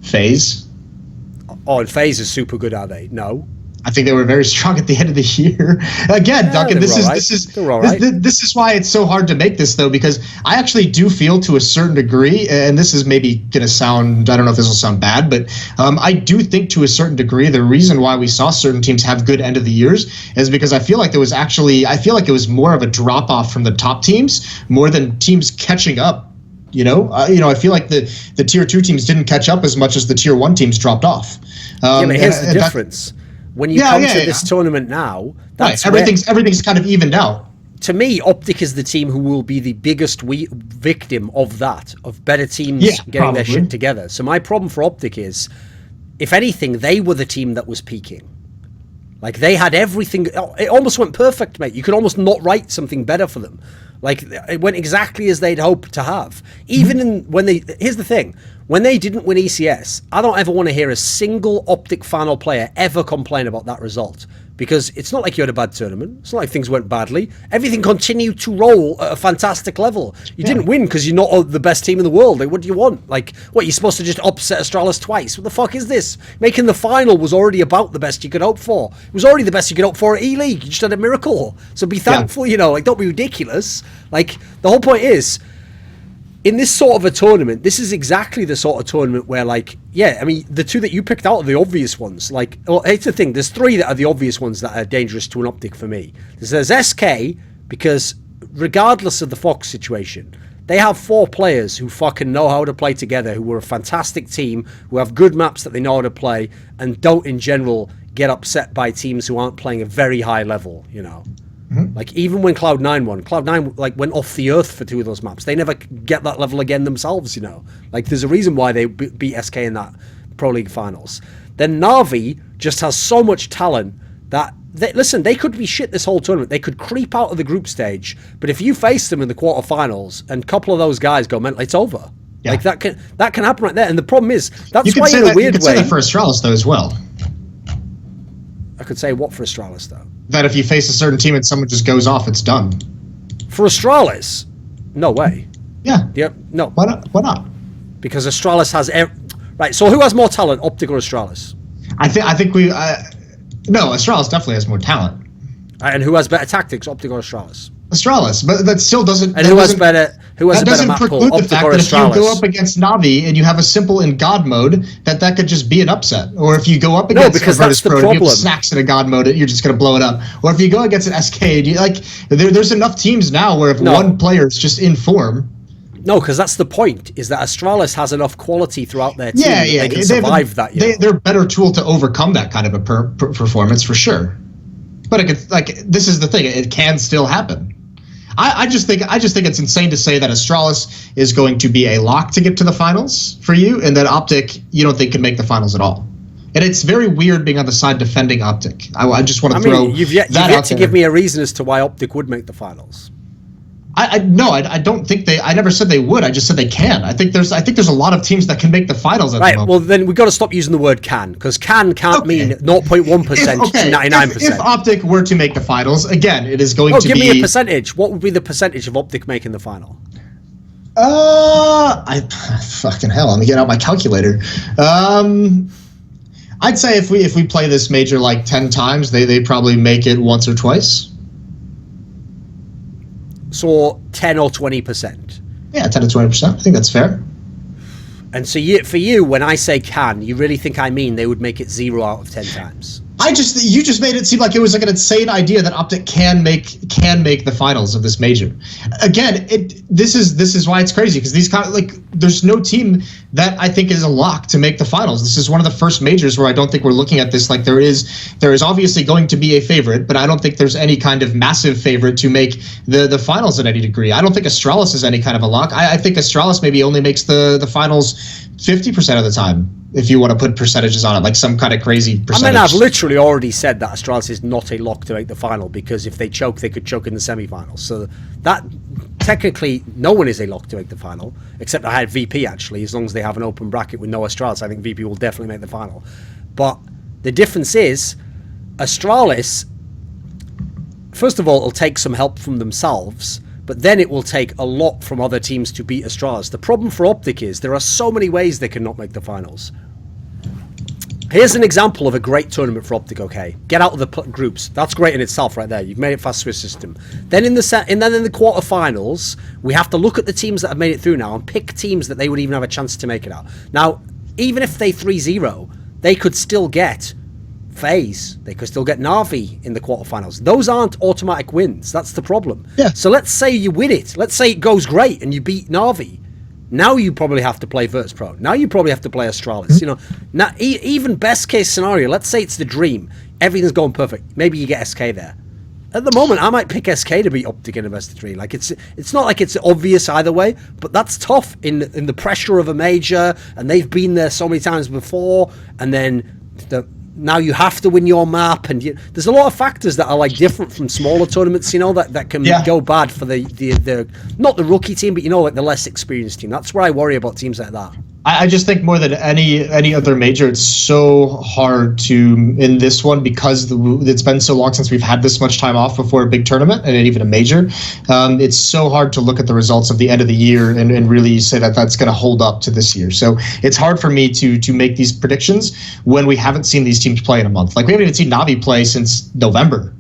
FaZe? Oh, and FaZe is super good, are they? No. I think they were very strong at the end of the year. Again, Duncan, this is why it's so hard to make this, though, because I actually do feel to a certain degree, and this is maybe going to sound, I don't know if this will sound bad, but I do think to a certain degree the reason why we saw certain teams have good end of the years is because I feel like it was more of a drop off from the top teams more than teams catching up. I feel like the tier 2 teams didn't catch up as much as the tier 1 teams dropped off. But here's the difference. When you come to this tournament now, everything's kind of evened out. to me, OpTic is the team who will be the biggest victim of that, of better teams getting their shit together. So my problem for OpTic is, if anything, they were the team that was peaking. Like, they had everything. It almost went perfect, mate. You could almost not write something better for them. Like, it went exactly as they'd hoped to have. Even when they... Here's the thing. When they didn't win ECS, I don't ever want to hear a single OpTic fan or player ever complain about that result. Because it's not like you had a bad tournament. It's not like things went badly. Everything continued to roll at a fantastic level. You didn't win because you're not the best team in the world. Like, what do you want? Like, what, you're supposed to just upset Astralis twice? What the fuck is this? Making the final was already about the best you could hope for. It was already the best you could hope for at ELEAGUE. You just had a miracle. So be thankful, you know. Like, don't be ridiculous. Like, the whole point is, in this sort of a tournament, this is exactly the sort of tournament where, like, yeah, I mean, the two that you picked out are the obvious ones. Like, well, it's the thing, there's three that are the obvious ones that are dangerous to an OpTic for me. There's SK, because regardless of the Fox situation, they have 4 players who fucking know how to play together, who are a fantastic team, who have good maps that they know how to play, and don't, in general, get upset by teams who aren't playing a very high level, you know. Like, even when Cloud9 won, Cloud9 like went off the earth for 2 of those maps. They never get that level again themselves, you know. Like, there's a reason why they beat SK in that Pro League finals. Then Na'Vi just has so much talent that, listen, they could be shit this whole tournament. They could creep out of the group stage, but if you face them in the quarterfinals and a couple of those guys go mental, it's over. Yeah. Like, that can happen right there. And the problem is, that's why in a weird way... You could say that for Astralis, though, as well. I could say what for Astralis, though? That if you face a certain team and someone just goes off, it's done. For Astralis? No way. Yeah. Yep. No. Why not? Why not? Because Astralis has... Right, so who has more talent, OpTic or Astralis? I think we... no, Astralis definitely has more talent. And who has better tactics, OpTic or Astralis? Astralis, but that still doesn't... And who has a better map pool, OpTic or Astralis? If you go up against Na'Vi and you have a simple in God mode, that could just be an upset. Or if you go up against Virtus.Pro and you have snacks in a God mode, you're just going to blow it up. Or if you go against an SK, there's enough teams now where if one player is just in form... No, because that's the point, is that Astralis has enough quality throughout their team that they can survive that. They're a better tool to overcome that kind of a performance, for sure. But it could, like, this is the thing, it can still happen. I just think it's insane to say that Astralis is going to be a lock to get to the finals for you, and that OpTic you don't think can make the finals at all. And it's very weird being on the side defending OpTic. I just want to throw you've yet to give me a reason as to why OpTic would make the finals. I don't think they. I never said they would. I just said they can. I think there's a lot of teams that can make the finals at the moment. Well, then we've got to stop using the word can, because can't mean 0.1% to 99%. If OpTic were to make the finals, again, it is going to be... give me a percentage. What would be the percentage of OpTic making the final? Fucking hell, let me get out my calculator. I'd say if we play this major like 10 times, they probably make it once or twice. So 10 or 20%. Yeah, 10 to 20%. I think that's fair. And so for you, when I say can, you really think I mean they would make it 0 out of 10 times? You just made it seem like it was like an insane idea that OpTic can make the finals of this major. Again, this is why it's crazy, because these kind of, like, there's no team that I think is a lock to make the finals. This is one of the first majors where I don't think we're looking at this like there is obviously going to be a favorite, but I don't think there's any kind of massive favorite to make the finals at any degree. I don't think Astralis is any kind of a lock. I think Astralis maybe only makes the finals 50% of the time, if you want to put percentages on it, like some kind of crazy percentage. I mean, I've literally already said that Astralis is not a lock to make the final, because if they choke, they could choke in the semi-finals. So that, technically, no one is a lock to make the final, except I had VP, actually. As long as they have an open bracket with no Astralis, I think VP will definitely make the final. But the difference is, Astralis, first of all, it'll take some help from themselves, but then it will take a lot from other teams to beat Astralis. The problem for OpTic is there are so many ways they can not make the finals. Here's an example of a great tournament for OpTic, okay? Get out of the groups. That's great in itself right there. You've made it fast Swiss system. Then in the quarterfinals, we have to look at the teams that have made it through now and pick teams that they would even have a chance to make it out. Now, even if they 3-0, they could still get FaZe. They could still get Na'Vi in the quarterfinals. Those aren't automatic wins. That's the problem. Yeah. So let's say you win it. Let's say it goes great and you beat Na'Vi. Now you probably have to play Virtus.Pro. Now you probably have to play Astralis. You know, now even best case scenario. Let's say it's the dream. Everything's going perfect. Maybe you get SK there. At the moment, I might pick SK to beat OpTic in a best of 3. Like it's not like it's obvious either way, but that's tough in the pressure of a major, and they've been there so many times before, and then now you have to win your map, and there's a lot of factors that are like different from smaller tournaments, that can go bad for the not the rookie team, but like the less experienced team. That's where I worry about teams like that. I just think more than any other major, it's so hard to, in this one, because it's been so long since we've had this much time off before a big tournament and even a major. It's so hard to look at the results of the end of the year and really say that that's going to hold up to this year. So it's hard for me to make these predictions when we haven't seen these teams play in a month. Like, we haven't even seen Navi play since November.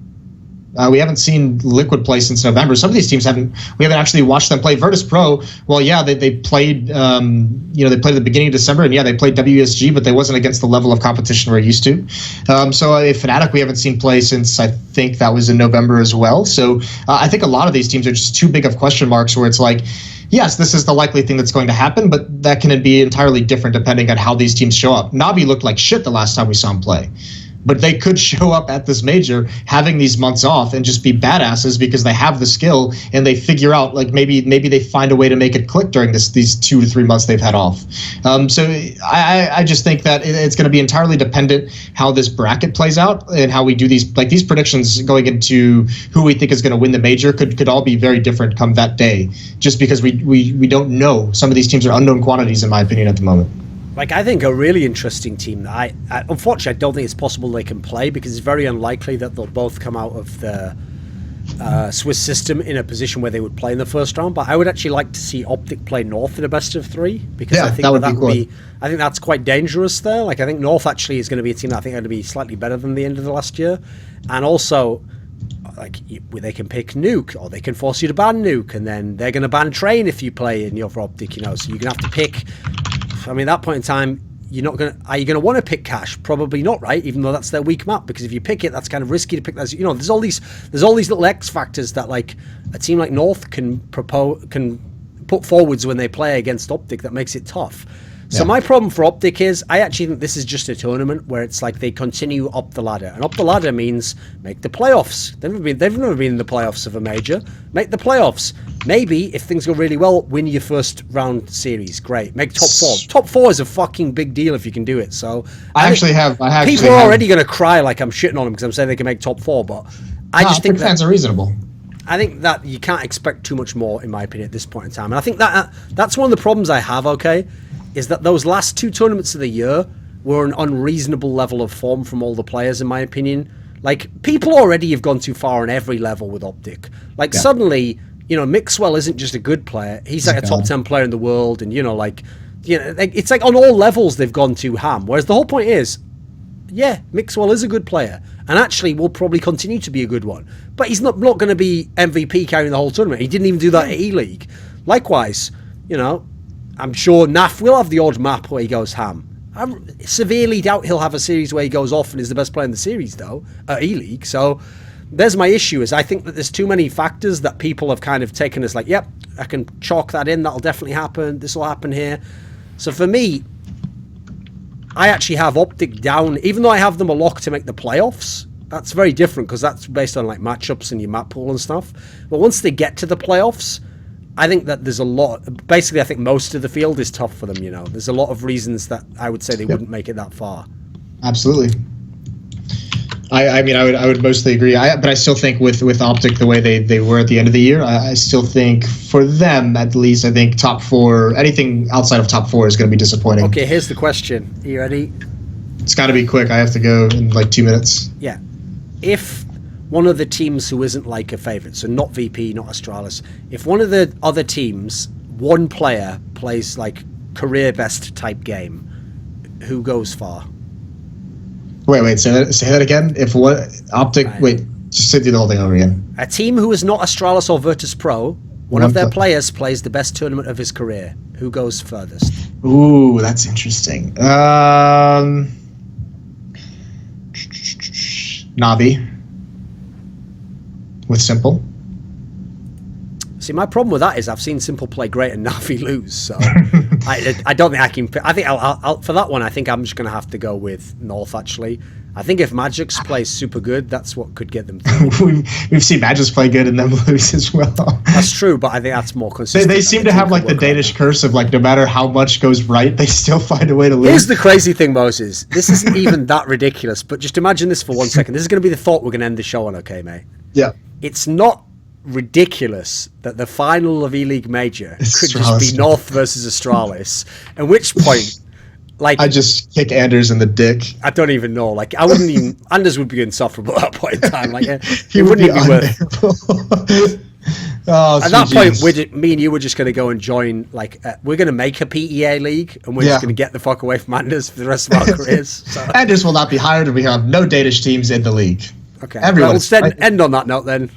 We haven't seen Liquid play since November. Some of these teams we haven't actually watched them play. Virtus.Pro, well, yeah, they played, they played at the beginning of December, and yeah, they played WESG, but they wasn't against the level of competition we're used to. So Fnatic we haven't seen play since, I think that was in November as well. So I think a lot of these teams are just too big of question marks where it's like, yes, this is the likely thing that's going to happen, but that can be entirely different depending on how these teams show up. Navi looked like shit the last time we saw him play. But they could show up at this major having these months off and just be badasses because they have the skill and they figure out, like, maybe they find a way to make it click during these 2 to 3 months they've had off. So I just think that it's going to be entirely dependent how this bracket plays out and how we do these predictions going into who we think is going to win the major could all be very different come that day, just because we don't know. Some of these teams are unknown quantities, in my opinion, at the moment. Like, I think a really interesting team that I unfortunately I don't think it's possible they can play, because it's very unlikely that they'll both come out of the Swiss system in a position where they would play in the first round. But I would actually like to see OpTic play North in a best of 3, because I think that would be I think that's quite dangerous there. Like, I think North actually is going to be a team that I think are going to be slightly better than the end of the last year, and also, like, they can pick Nuke, or they can force you to ban Nuke, and then they're going to ban Train if you play in your OpTic, so you're going to have to pick. I mean, at that point in time, are you going to want to pick Cash? Probably not, right? Even though that's their weak map, because if you pick it, that's kind of risky to pick. There's all these little X factors that, like, a team like North can put forwards when they play against OpTic that makes it tough. So my problem for OpTic is, I actually think this is just a tournament where it's like they continue up the ladder, and up the ladder means make the playoffs. They've never been in the playoffs of a major. Make the playoffs. Maybe if things go really well, win your first round series. Great. Make top 4. Top 4 is a fucking big deal if you can do it. So people are already going to cry like I'm shitting on them because I'm saying they can make top 4, but I just think fans are reasonable. I think that you can't expect too much more, in my opinion, at this point in time. And I think that's one of the problems I have. Is that those last 2 tournaments of the year were an unreasonable level of form from all the players, in my opinion. Like, people already have gone too far on every level with OpTic. Like, suddenly, Mixwell isn't just a good player. He's like a top 10 player in the world, and, it's like on all levels they've gone too ham. Whereas the whole point is, yeah, Mixwell is a good player, and actually will probably continue to be a good one. But he's not going to be MVP carrying the whole tournament. He didn't even do that at E-League. Likewise, I'm sure Naf will have the odd map where he goes ham. I severely doubt he'll have a series where he goes off and is the best player in the series, though, at E-League. So there's my issue, is I think that there's too many factors that people have kind of taken as like, yep, I can chalk that in, that'll definitely happen, this will happen here. So for me, I actually have OpTic down, even though I have them a lock to make the playoffs. That's very different, because that's based on like matchups and your map pool and stuff. But once they get to the playoffs, I think that there's a lot. Basically, I think most of the field is tough for them. There's a lot of reasons that I would say they wouldn't make it that far. Absolutely. I mean, I would mostly agree. But I still think with OpTic the way they were at the end of the year, I still think for them at least, I think top 4, anything outside of top 4 is going to be disappointing. Okay, here's the question. Are you ready? It's got to be quick. I have to go in like 2 minutes. Yeah. If one of the teams who isn't like a favorite, so not VP, not Astralis, if one of the other teams, one player plays like career best type game, who goes far? Wait, say that again. If what OpTic? Right. Wait, just say the whole thing over again. A team who is not Astralis or Virtus.Pro, one of their players plays the best tournament of his career. Who goes furthest? Ooh, that's interesting. Navi. With Simple. See, my problem with that is I've seen Simple play great and Navi lose, so I don't think I can. I think I'll for that one. I think I'm just going to have to go with North. Actually, I think if Magic's plays super good, that's what could get them through. We've seen Magic's play good and them lose as well. That's true, but I think that's more consistent. They seem to have like the Danish curse of like no matter how much goes right, they still find a way to lose. Here's the crazy thing, Moses. This isn't even that ridiculous, but just imagine this for 1 second. This is going to be the thought we're going to end the show on, okay, mate? Yeah. It's not ridiculous that the final of ELEAGUE Major could just be North versus Astralis, at which point, like, I just kick Anders in the dick. I don't even know. Like, I wouldn't even. Anders would be insufferable at that point in time. Like, he it wouldn't be even be worth. At that point, me and you were just going to go and join. Like, we're going to make a PEA league, and we're just going to get the fuck away from Anders for the rest of our careers. So. Anders will not be hired, and we have no Danish teams in the league. Okay. Well, let's end on that note then.